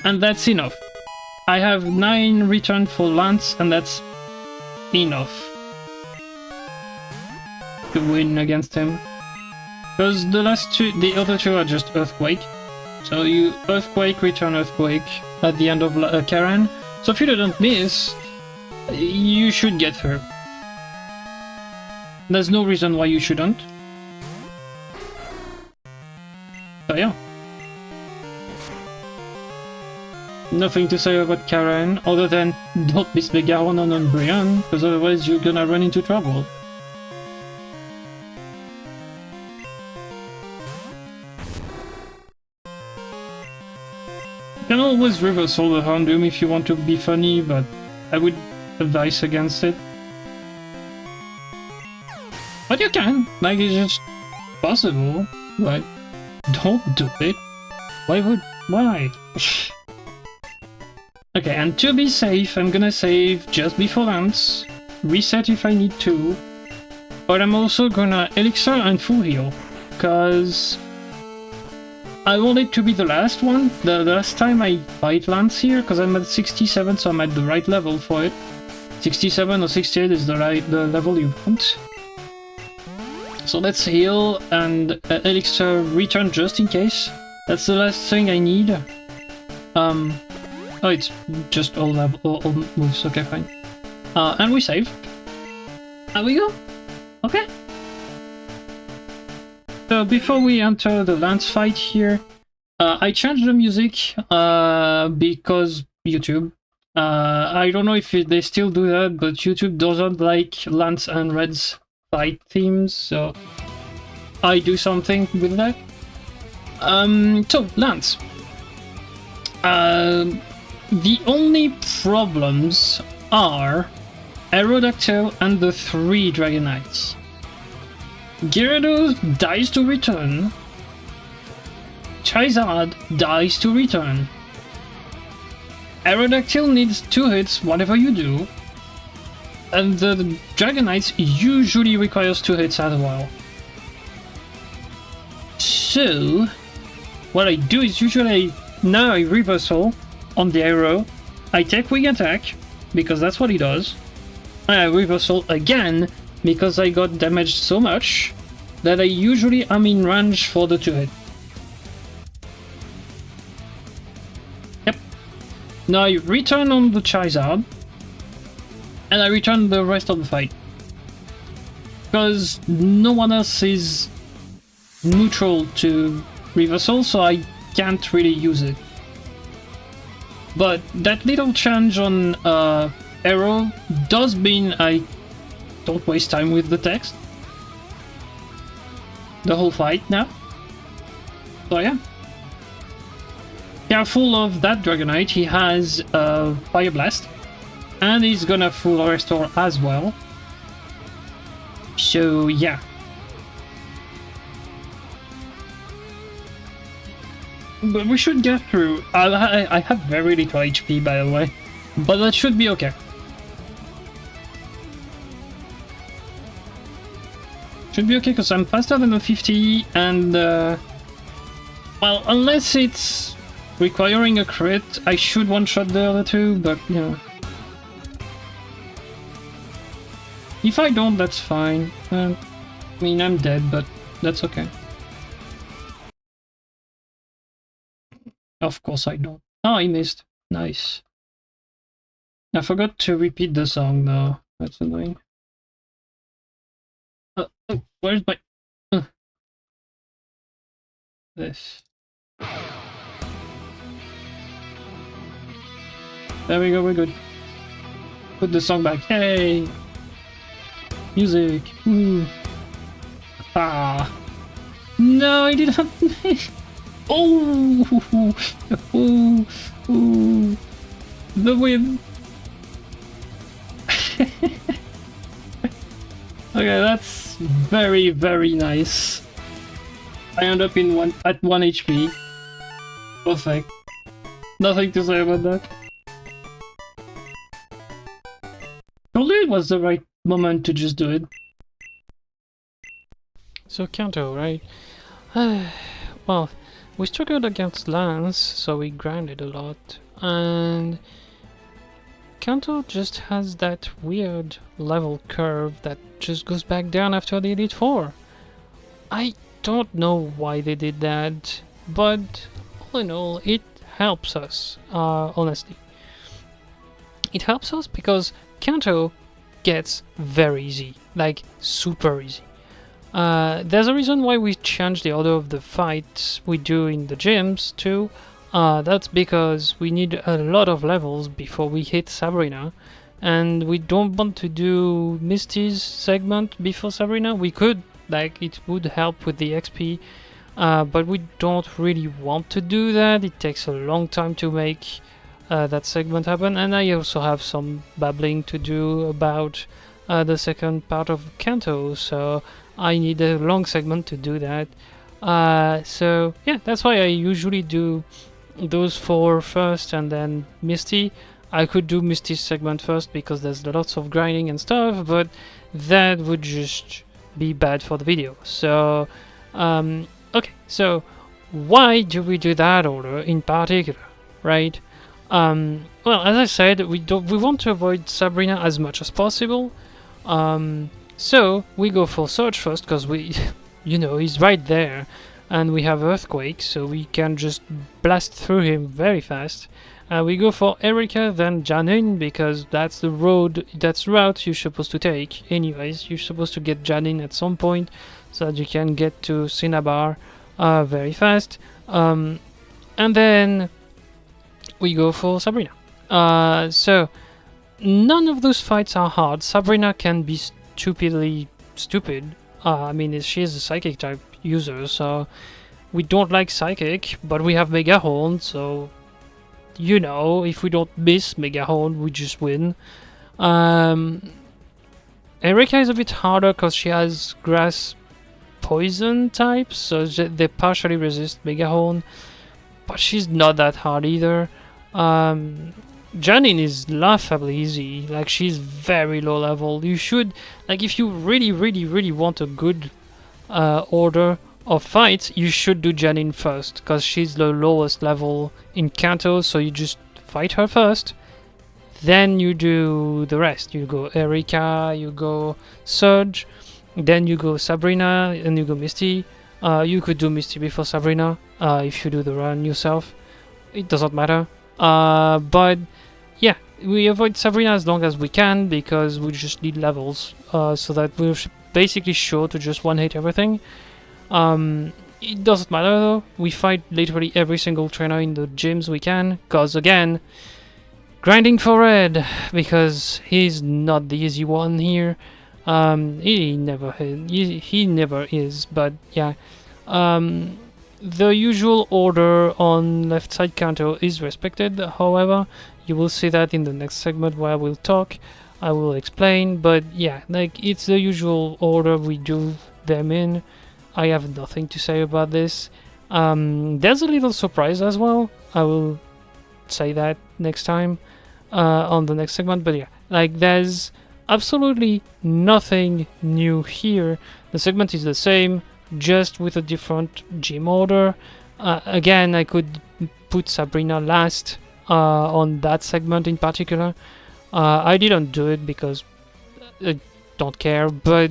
and that's enough. I have 9 return for Lance, and that's enough to win against him. Because the other two are just Earthquake. So you Earthquake, return Earthquake at the end of Karen. So if you didn't miss, you should get through. There's no reason why you shouldn't. So yeah. Nothing to say about Karen, other than don't miss Mega Horn on Umbreon, because otherwise you're gonna run into trouble. You can always reversal the Houndoom if you want to be funny, but I would advise against it. But you can, like, it's just possible, but don't do it. Why? Okay, and to be safe, I'm gonna save just before Lance, reset if I need to, but I'm also gonna Elixir and full heal, cause I want it to be the last one, the last time I fight Lance here, cause I'm at 67, so I'm at the right level for it. 67 or 68 is the level you want. So let's heal and Elixir return just in case. That's the last thing I need. Oh, it's just all moves, okay, fine. And we save. And we go. Okay. So before we enter the Lance fight here, I changed the music because YouTube. I don't know if they still do that, but YouTube doesn't like Lance and Red's fight themes, so I do something with that. So, Lance. The only problems are Aerodactyl and the 3 Dragonites. Gyarados dies to return. Charizard dies to return. Aerodactyl needs 2 hits whatever you do. And the Dragonites usually requires 2 hits as well. So, what I do is usually now I reversal on the arrow. I take wing attack because that's what he does. And I reversal again because I got damaged so much that I usually am in range for the 2 hit. Yep. Now I return on the Charizard and I return the rest of the fight. Because no one else is neutral to reversal, so I can't really use it. But that little change on arrow does mean I don't waste time with the text the whole fight now. So yeah. Careful of that Dragonite, he has Fire Blast. And he's gonna full restore as well. So yeah. But we should get through. I have very little HP, by the way. But that should be okay. Should be okay, because I'm faster than the 50, and... well, unless it's requiring a crit, I should one-shot the other 2, but, you know. If I don't, that's fine. I mean, I'm dead, but that's okay. Of course I don't. Oh, I missed. Nice. I forgot to repeat the song, though. That's annoying. Oh, where's my... This. There we go, we're good. Put the song back. Yay! Music. Ooh. Ah. No, I didn't. Oh. Ooh. Ooh. The win. Okay, that's very, very nice. I end up in at 1 HP. Perfect. Nothing to say about that. Probably it was the right moment to just do it. So Kanto, right? Well, we struggled against Lance, so we grinded a lot, and Kanto just has that weird level curve that just goes back down after the Elite Four. I don't know why they did that, but all in all, it helps us, honestly. It helps us because Kanto gets very easy, like super easy. There's a reason why we changed the order of the fights we do in the gyms too. That's because we need a lot of levels before we hit Sabrina, and we don't want to do Misty's segment before Sabrina. We could, like, it would help with the XP, but we don't really want to do that. It takes a long time to make that segment happen, and I also have some babbling to do about the second part of Kanto, so I need a long segment to do that. So yeah, that's why I usually do those 4 first and then Misty. I could do Misty's segment first because there's lots of grinding and stuff, but that would just be bad for the video. So okay, so why do we do that order in particular, right? Well, as I said, we want to avoid Sabrina as much as possible. So we go for Surge first because we, you know, he's right there, and we have Earthquake, so we can just blast through him very fast. We go for Erika, then Janine, because that's the route you're supposed to take. Anyways, you're supposed to get Janine at some point, so that you can get to Cinnabar very fast. And then we go for Sabrina. So none of those fights are hard. Sabrina can be stupidly stupid. I mean, she is a psychic type user, so we don't like psychic, but we have Mega Horn, so you know, if we don't miss Mega Horn, we just win. Erika is a bit harder because she has grass poison types, so they partially resist Mega Horn, but she's not that hard either. Janine is laughably easy, like she's very low level. You should, like, if you really want a good order of fights, you should do Janine first, because she's the lowest level in Kanto, so you just fight her first. Then you do the rest. You go Erika, you go Surge, then you go Sabrina, and you go Misty. You could do Misty before Sabrina if you do the run yourself. It doesn't matter. But yeah, we avoid Sabrina as long as we can because we just need levels so that we're basically sure to just one-hit everything. It doesn't matter though. We fight literally every single trainer in the gyms we can because again, grinding for red because he's not the easy one here. He never is, but yeah. The usual order on left side Kanto is respected, however, you will see that in the next segment where I will talk, I will explain, but yeah, like it's the usual order we do them in. I have nothing to say about this. There's a little surprise as well, I will say that next time on the next segment, but yeah, like there's absolutely nothing new here. The segment is the same, just with a different gym order. Again, I could put Sabrina last on that segment in particular. I didn't do it because I don't care, but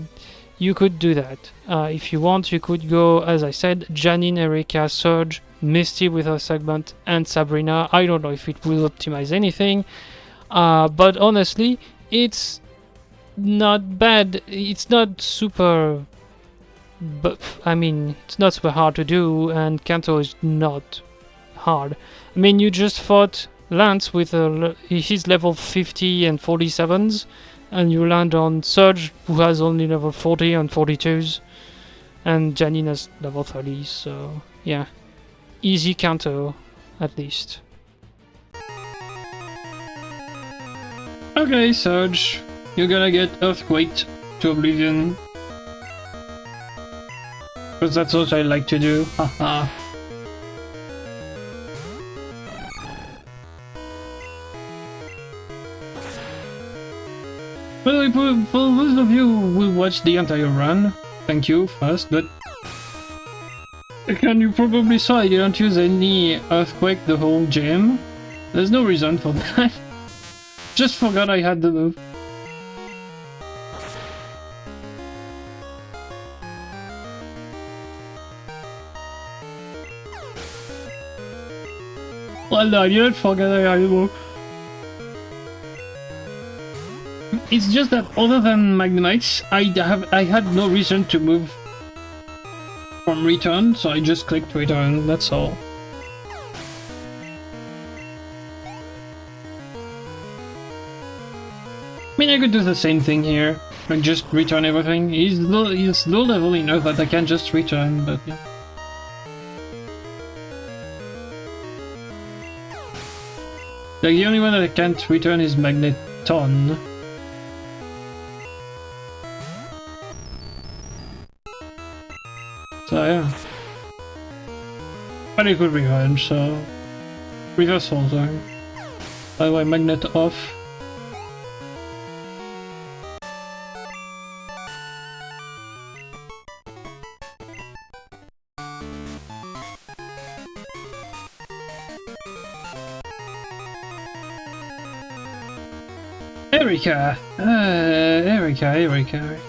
you could do that. If you want, you could go, as I said, Janine, Erika, Surge, Misty with her segment, and Sabrina. I don't know if it will optimize anything, but honestly, it's not bad. It's not super... But I mean, it's not super hard to do, and Kanto is not hard. I mean, you just fought Lance with his level 50 and 47s, and you land on Surge, who has only level 40 and 42s, and Janine has level 30, so yeah. Easy Kanto, at least. Okay, Surge, you're gonna get Earthquake to Oblivion. Because that's what I like to do, haha. By the way, for those of you who watched the entire run, thank you first, but again, you probably saw I didn't use any Earthquake the whole gym. There's no reason for that. Just forgot I had the move. Well, no, I didn't forget I had the move. It's just that other than Magnemites, I had no reason to move from return, so I just clicked return, that's all. I mean, I could do the same thing here, like just return everything. He's low level enough that I can just return, but yeah. Like, the only one that I can't return is Magneton. So yeah. But it could revenge, so... Reversal zone. By the way, Magnet off. Erika! Erika.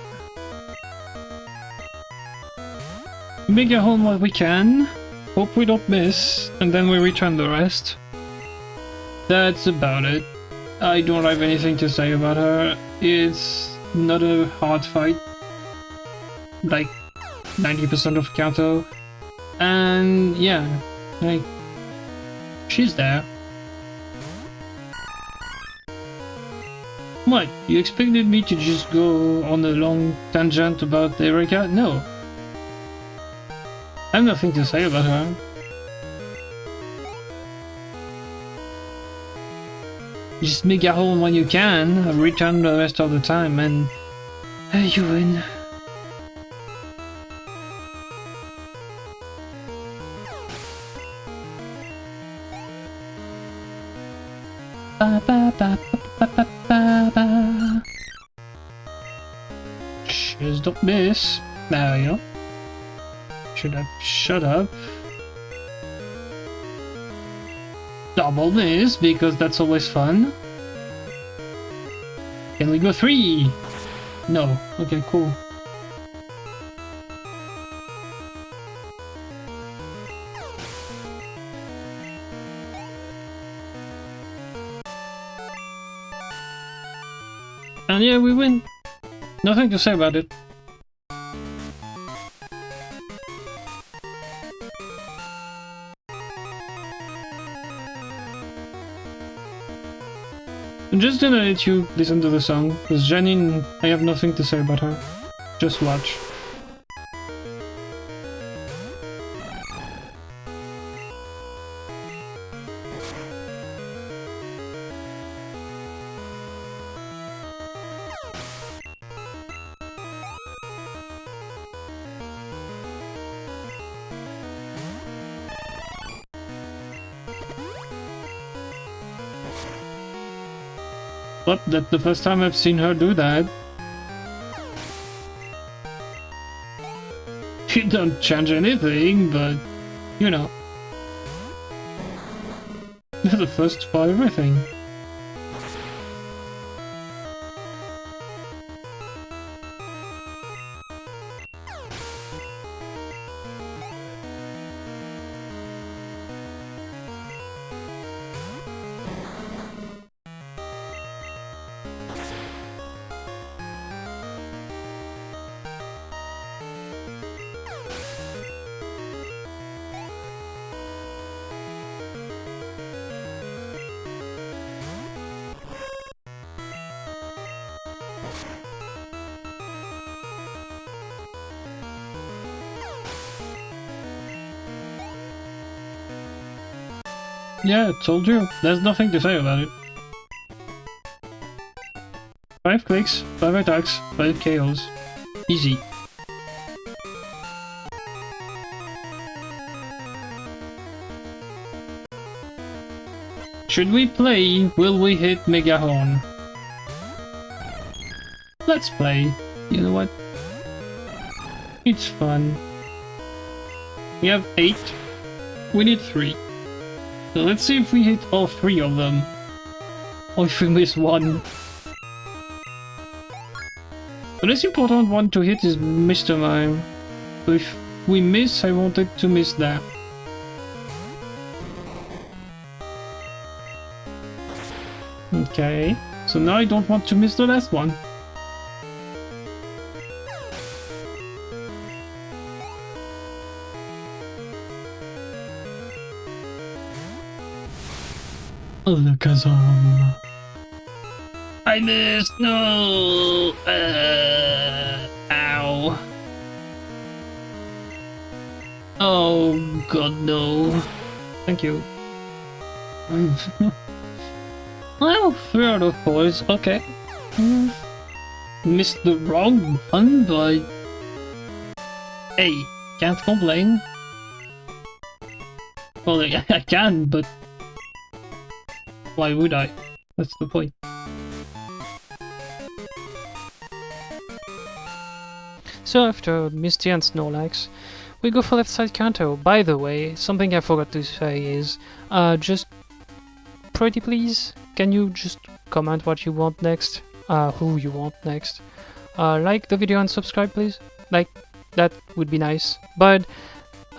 Mega Horn what we can, hope we don't miss, and then we return the rest. That's about it. I don't have anything to say about her. It's not a hard fight. Like, 90% of Kanto. And yeah, like, she's there. What? You expected me to just go on a long tangent about Erica? No. I have nothing to say about her. Just make a hole when you can, return the rest of the time, and you win. Ba ba ba ba ba ba ba. Just don't miss. There we go. Should have shut up. Double miss, because that's always fun. Can we go 3? No. Okay, cool. And yeah, we win. Nothing to say about it. I'm just gonna let you listen to the song, because Janine, I have nothing to say about her. Just watch. But that's the first time I've seen her do that. She don't change anything, but, you know. They're the first for everything. Yeah, told you. There's nothing to say about it. 5 clicks, 5 attacks, 5 KOs. Easy. Should we play Will We Hit Megahorn? Let's play. You know what? It's fun. We have 8. We need 3. So let's see if we hit all 3 of them. Or if we miss one. The less important one to hit is Mr. Mime. So if we miss, I wanted to miss that. Okay, so now I don't want to miss the last one. Alakazam. I missed! No! Ow. Oh god, no. Thank you. Well, 3 out of 4 is okay. Missed the wrong one, but... Hey, can't complain. Well, I can, but... Why would I? That's the point. So after Misty and Snorlax, we go for left side Kanto. By the way, something I forgot to say is, just pretty please, can you just comment what you want next? Who you want next? Like the video and subscribe please? Like, that would be nice. But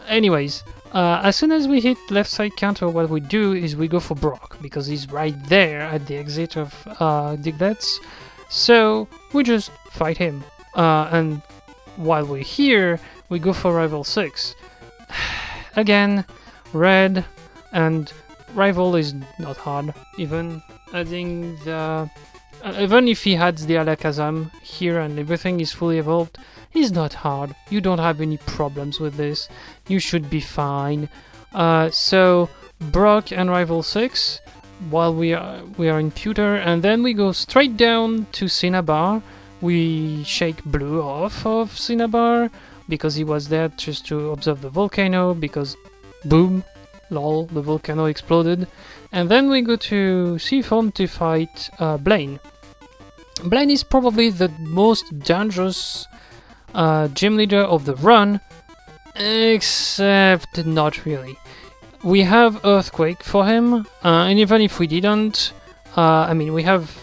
anyways, as soon as we hit left side Kanto, what we do is we go for Brock, because he's right there at the exit of Diglett's. So we just fight him. And while we're here, we go for Rival 6. Again, red and Rival is not hard. Even adding the... even if he adds the Alakazam here and everything is fully evolved, it's not hard. You don't have any problems with this. You should be fine. So, Brock and Rival 6, while we are in Pewter, and then we go straight down to Cinnabar. We shake Blue off of Cinnabar, because he was there just to observe the volcano, because boom, lol, the volcano exploded. And then we go to Seafoam to fight Blaine. Blaine is probably the most dangerous gym leader of the run, except not really. We have Earthquake for him, and even if we didn't, I mean, we have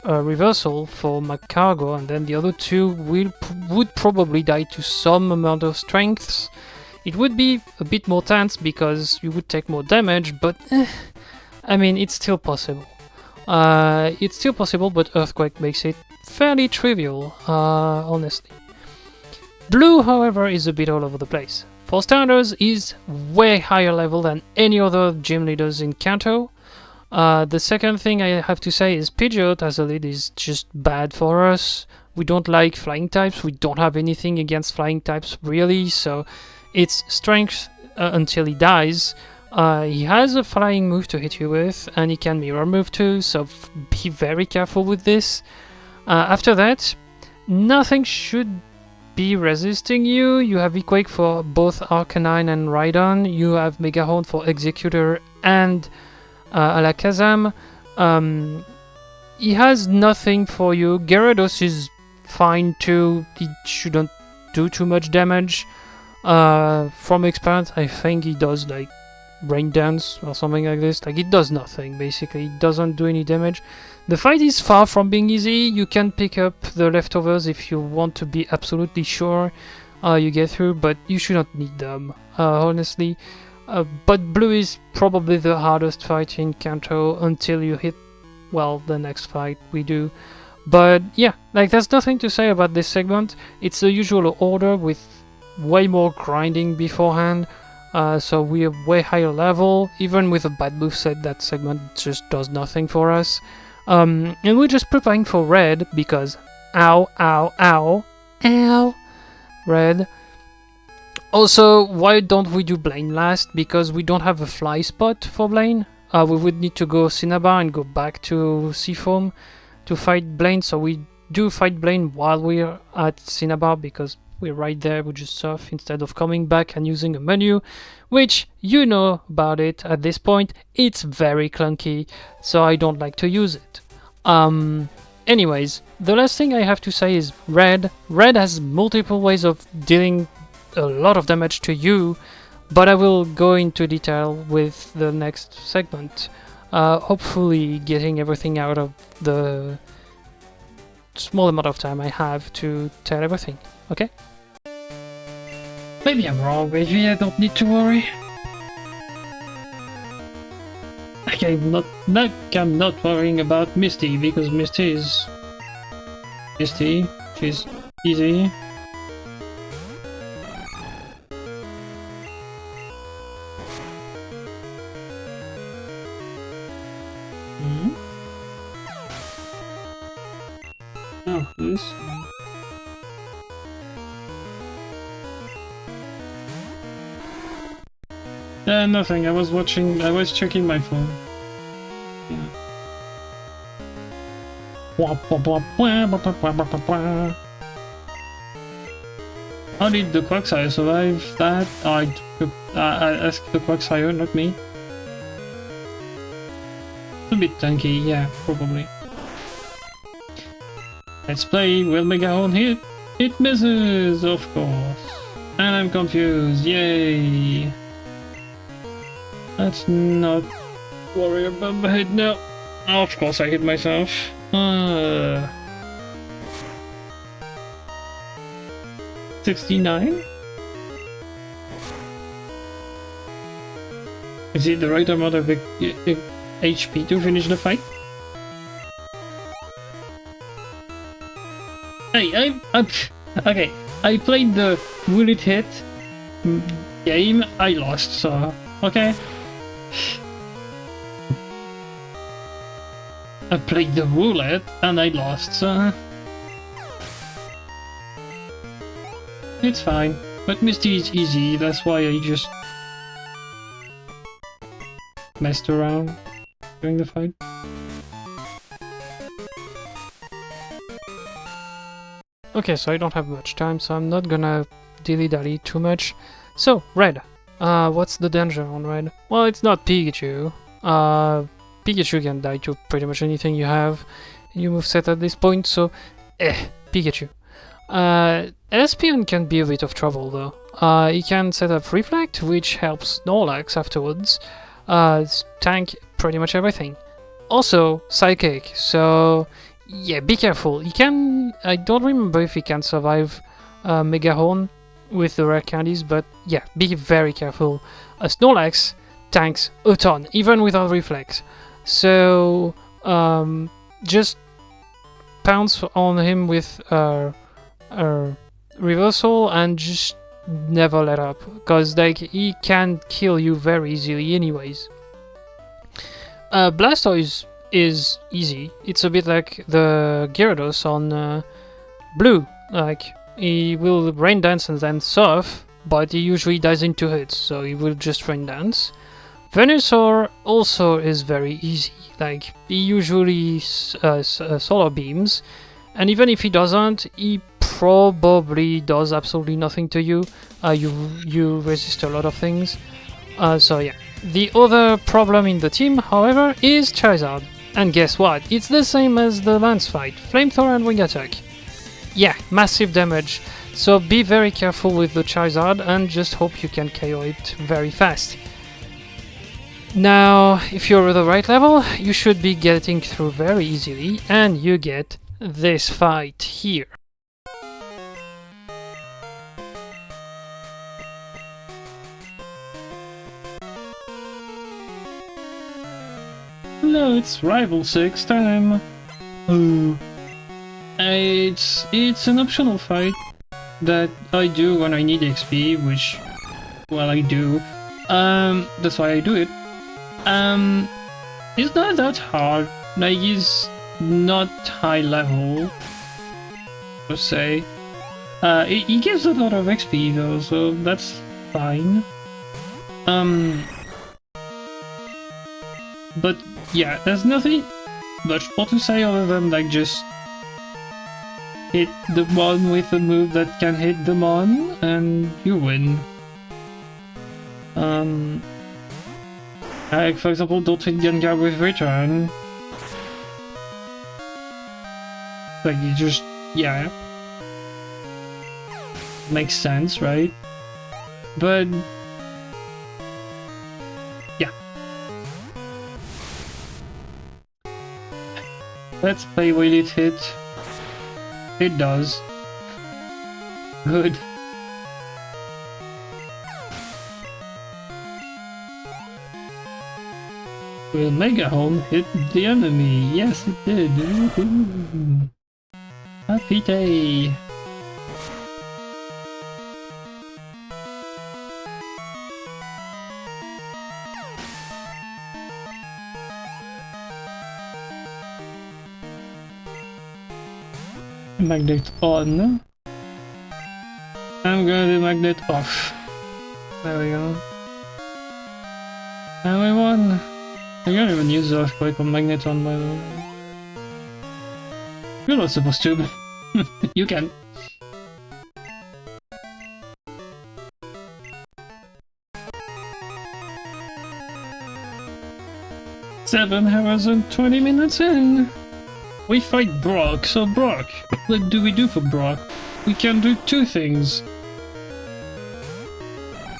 Reversal for Magcargo, and then the other two would probably die to some amount of strengths. It would be a bit more tense because you would take more damage, but I mean, it's still possible. It's still possible, but Earthquake makes it fairly trivial, honestly. Blue, however, is a bit all over the place. For starters, is way higher level than any other gym leaders in Kanto. The second thing I have to say is Pidgeot as a lead is just bad for us. We don't like flying types, we don't have anything against flying types really, so it's strength until he dies. He has a flying move to hit you with, and he can mirror move too, so be very careful with this. After that, nothing should be resisting you. You have Equake for both Arcanine and Rhydon, you have Megahorn for Executor and Alakazam. He has nothing for you. Gyarados is fine too, he shouldn't do too much damage. From experience, I think he does like Rain Dance or something like this. Like, it does nothing, basically. It doesn't do any damage. The fight is far from being easy. You can pick up the leftovers if you want to be absolutely sure you get through, but you should not need them, honestly. But Blue is probably the hardest fight in Kanto until you hit, well, the next fight we do. But yeah, like, there's nothing to say about this segment. It's the usual order with way more grinding beforehand. So we are way higher level. Even with a bad moveset, that segment just does nothing for us. And we're just preparing for red because ow, ow, ow, ow, red. Also, why don't we do Blaine last? Because we don't have a fly spot for Blaine. We would need to go Cinnabar and go back to Seafoam to fight Blaine. So we do fight Blaine while we're at Cinnabar because we're right there, we just surf instead of coming back and using a menu, which you know about it at this point. It's very clunky, so I don't like to use it. Anyways, the last thing I have to say is red. Red has multiple ways of dealing a lot of damage to you, but I will go into detail with the next segment. Hopefully getting everything out of the small amount of time I have to tell everything. Okay? Maybe I'm wrong, maybe I don't need to worry. Like, I'm not worrying about Misty, because Misty is... Misty, she's easy. Oh, this... nothing. I was checking my phone. Yeah. How did the Quagsire survive that? I asked the Quagsire, not me. A bit tanky, yeah, probably. Let's play. Will Megahorn hit? It misses, of course. And I'm confused. Yay! Let's not worry about my head now. Oh, of course I hit myself. 69? Is it the right amount of HP to finish the fight? Hey, I'm okay. I played the will it hit game, I lost, so okay. I played the roulette and I lost, so it's fine. But Misty is easy, that's why I just messed around during the fight. Okay, so I don't have much time, so I'm not gonna dilly-dally too much. So, Red. What's the danger on Red? Well, it's not Pikachu. Pikachu can die to pretty much anything you have in your moveset at this point, so Pikachu. Espeon can be a bit of trouble though. He can set up Reflect, which helps Snorlax afterwards. Tank pretty much everything. Also, Psychic, so yeah, be careful. He can... I don't remember if he can survive Mega Horn with the rare candies, but yeah, be very careful. Snorlax tanks a ton, even without Reflex. So, just pounce on him with Reversal and just never let up, because like, he can kill you very easily anyways. Blastoise is easy. It's a bit like the Gyarados on Blue. Like, he will Rain Dance and then Surf, but he usually dies in 2 hits, so he will just Rain Dance. Venusaur also is very easy. Like, he usually Solar Beams, and even if he doesn't, he probably does absolutely nothing to you. You resist a lot of things. So yeah. The other problem in the team, however, is Charizard. And guess what? It's the same as the Lance fight. Flamethrower and Wing Attack. Yeah, massive damage. So be very careful with the Charizard and just hope you can KO it very fast. Now, if you're at the right level, you should be getting through very easily, and you get this fight here. No, it's Rival 6 time. Oh. It's an optional fight that I do when I need XP, which, well, I do. That's why I do it. It's not that hard. Like, it's not high level, per se. It gives a lot of XP though, so that's fine. But yeah, there's nothing much more to say other than like just hit the mon with a move that can hit the mon and you win. Like for example, don't hit Gengar with return. Like you just, yeah. Makes sense, right? But yeah. Let's play will it hit. It does. Good. Will Mega Home hit the enemy? Yes, it did. Woohoo. Happy day. Magnet on. I'm gonna do magnet off. There we go. And we won. I can't even use the earthquake on magnet on, by the way. You're not supposed to. You can. Seven hours and 20 minutes in. We fight Brock, so Brock, what do we do for Brock? We can do two things.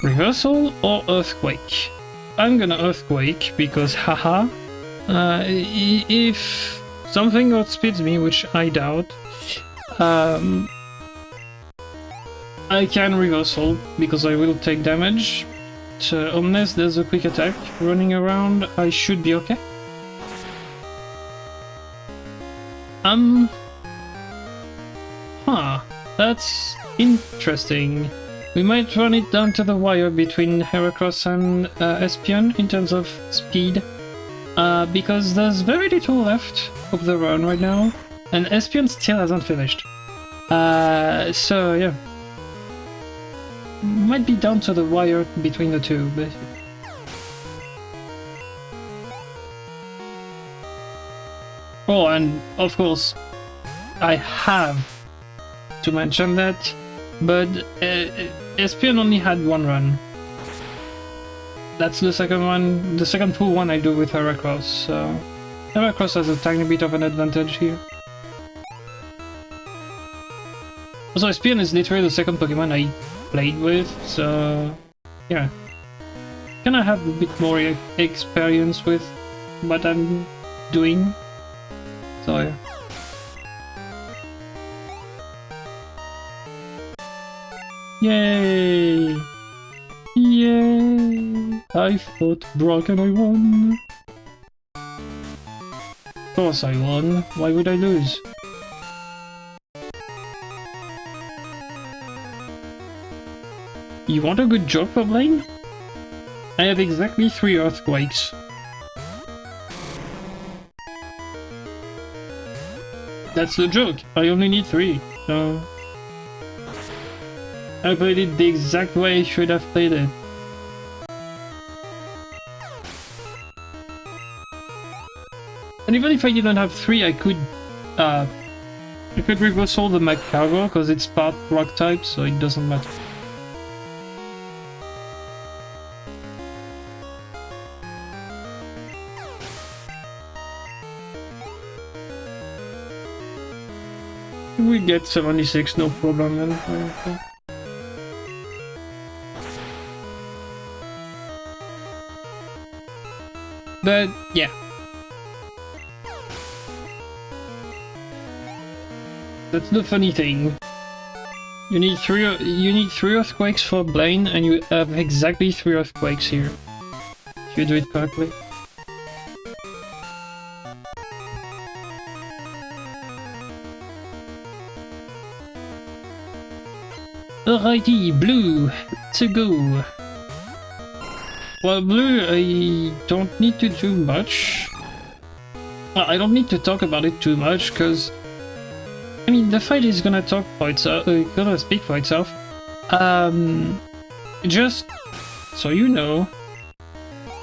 Reversal or Earthquake. I'm gonna Earthquake because haha. If something outspeeds me, which I doubt, I can Reversal because I will take damage. So unless there's a quick attack running around, I should be okay. Huh, that's Interesting. We might run it down to the wire between Heracross and Espeon in terms of speed. Because there's very little left of the run right now. And Espeon still hasn't finished. So yeah. Might be down to the wire between the two, but... Oh, and of course, I have to mention that, but Espeon only had one run. That's the second one, the second full one I do with Heracross, so Heracross has a tiny bit of an advantage here. Also, Espeon is literally the second Pokemon I played with, so yeah. Kinda have a bit more experience with what I'm doing, so yeah. Yay! Yay! I fought Brock and I won! Of course I won, why would I lose? You want a good joke for Blaine? I have exactly 3 earthquakes. That's the joke, I only need 3, so... I played it the exact way I should have played it. And even if I didn't have 3, I could reversal the Magcargo because it's part rock type, so it doesn't matter. We get 76, no problem then. But yeah. That's the funny thing. You need three earthquakes for Blaine, and you have exactly 3 earthquakes here. If you do it correctly. Alrighty, Blue, to go. Well, Blue, I don't need to do much. Well, I don't need to talk about it too much, because... I mean, the fight is gonna talk for itself, gonna speak for itself. Just so you know,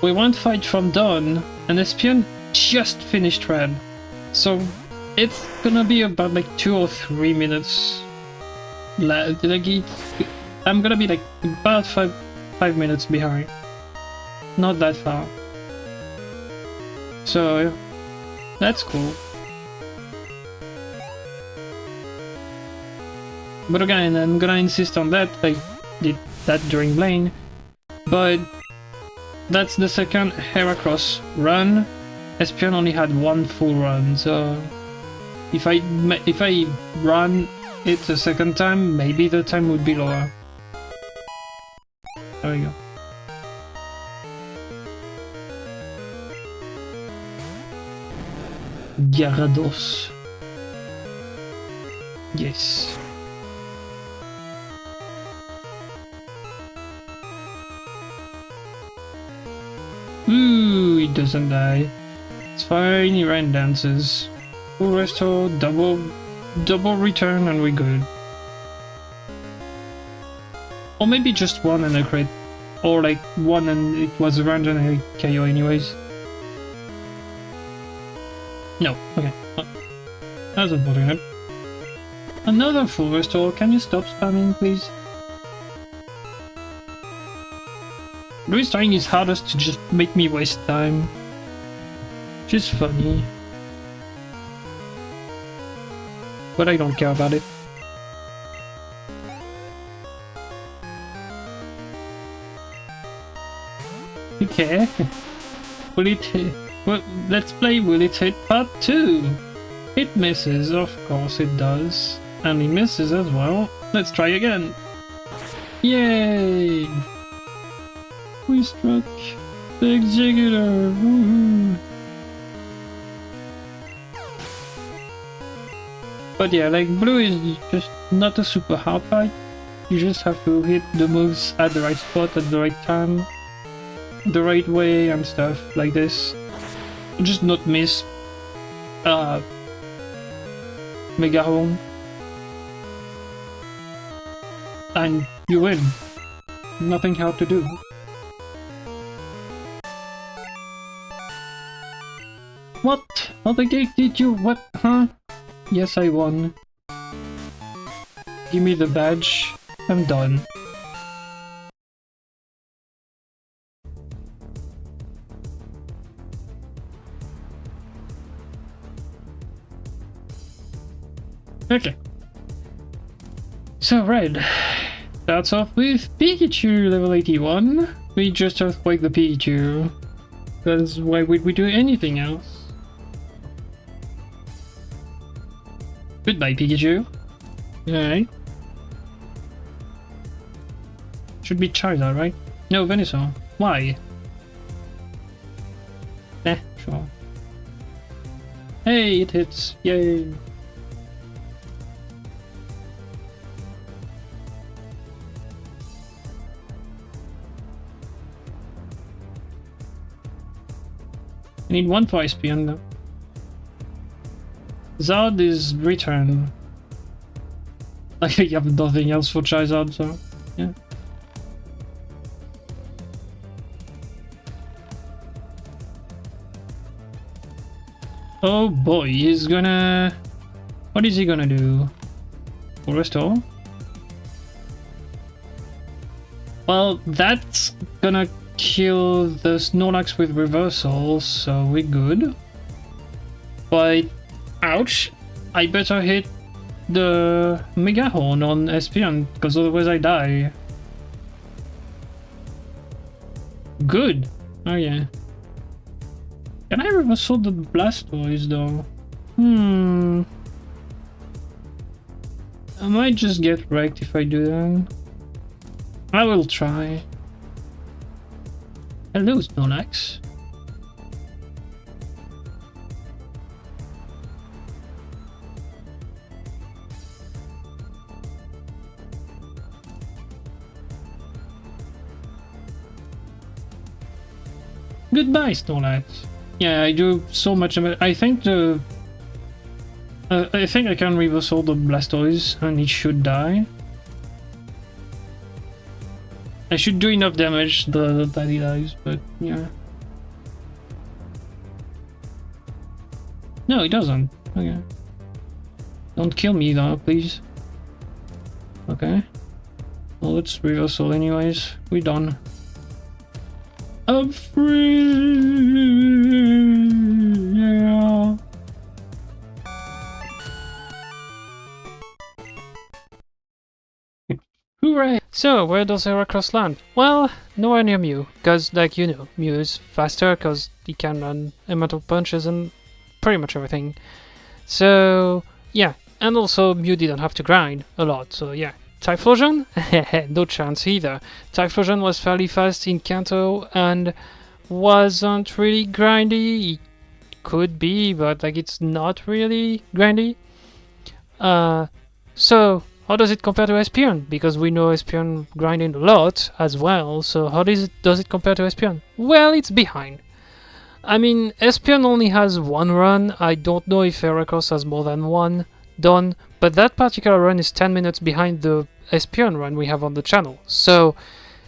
we won't fight from dawn, and Espeon just finished red. So, it's gonna be about like 2 or 3 minutes. I'm gonna be like about 5 minutes behind. Not that far. So, yeah, that's cool. But again, I'm gonna insist on that, I did that during Blaine. But that's the second Heracross run. Espeon only had 1 full run, so if I run it the second time, maybe the time would be lower. There we go. Gyarados. Yes. Ooh, it doesn't die. It's fine, he ran dances. Full restore, double return, and we're good. Or maybe just 1 and a crit. Or like 1 and it was a random and a KO anyways. No, okay. That's unfortunate. Another full restore, can you stop spamming please? Restoring is hardest to just make me waste time. Which is funny. But I don't care about it. Okay. Will it hit? Well, let's play Will It Hit Part 2! It misses, of course it does. And he misses as well. Let's try again! Yay! We struck the Executor! Woohoo! But yeah, like Blue is just not a super hard fight. You just have to hit the moves at the right spot at the right time, the right way and stuff like this. Just not miss Mega Horn. And you win. Nothing hard to do. What? How the heck did you? What? Huh? Yes, I won. Give me the badge. I'm done. Okay. So, Red starts off with Pikachu, level 81. We just earthquake the Pikachu. Because why would we do anything else? Goodbye, Pikachu. Alright. Should be Charizard, right? No, Venusaur. Why? Eh, sure. Hey, it hits. Yay. I need one for Espeon though. Zard is return. Like I have nothing else for Charizard, so yeah. Oh boy, he's gonna... What is he gonna do? Full restore? Well, that's gonna kill the Snorlax with reversal, so we're good. But, ouch, I better hit the Mega Horn on Espeon, because otherwise I die. Good. Oh yeah. Can I reversal the Blastoise though? I might just get wrecked if I do that. I will try. Hello, Snorlax. Goodbye, Snorlax. Yeah, I do so much of it. I think the... I think I can reversal the Blastoise and it should die. I should do enough damage that he dies, but yeah. No, it doesn't. Okay. Don't kill me though, please. Okay. Well, let's reversal anyways. We're done. I'm free! Yeah! Hooray! So, where does Heracross land? Well, nowhere near Mew, because, like, you know, Mew is faster because he can run elemental punches and pretty much everything. So, yeah, and also Mew didn't have to grind a lot, so yeah. Typhlosion? No chance either. Typhlosion was fairly fast in Kanto and wasn't really grindy. It could be, but like it's not really grindy. So how does it compare to Espeon? Because we know Espeon grinding a lot as well, so how does it compare to Espeon? Well, it's behind. I mean, Espeon only has one run. I don't know if Heracross has more than one done, but that particular run is 10 minutes behind the Espeon run we have on the channel. So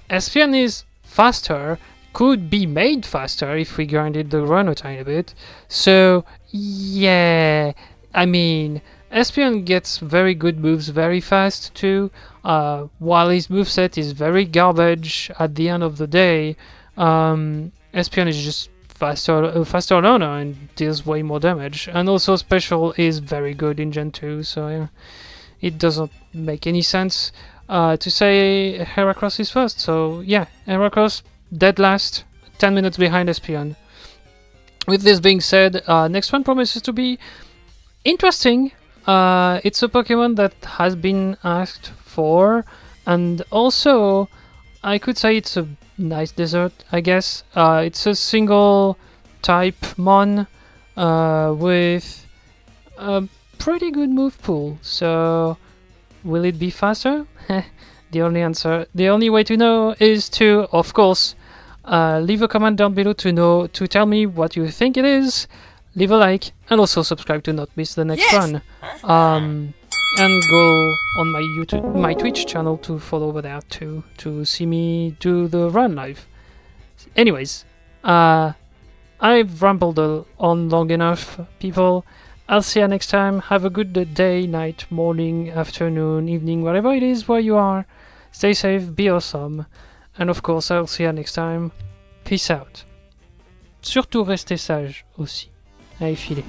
Espeon is faster, could be made faster if we grinded the run a tiny bit. So yeah, I mean, Espeon gets very good moves very fast too, while his moveset is very garbage at the end of the day. Espeon is just faster learner and deals way more damage, and also special is very good in Gen 2, so yeah, it doesn't make any sense to say Heracross is first. So yeah, Heracross dead last, 10 minutes behind Espeon. With this being said, next one promises to be interesting. It's a Pokemon that has been asked for, and also I could say it's a nice dessert, I guess. It's a single type mon with a pretty good move pool, so will it be faster? The only way to know is to, of course, leave a comment down below to tell me what you think it is. Leave a like and also subscribe to not miss the next run. And go on my Twitch channel to follow over there to see me do the run live. Anyways, I've rambled on long enough, people. I'll see you next time. Have a good day, night, morning, afternoon, evening, whatever it is where you are. Stay safe, be awesome. And of course, I'll see you next time. Peace out. Surtout restez sage aussi. Allez, filez.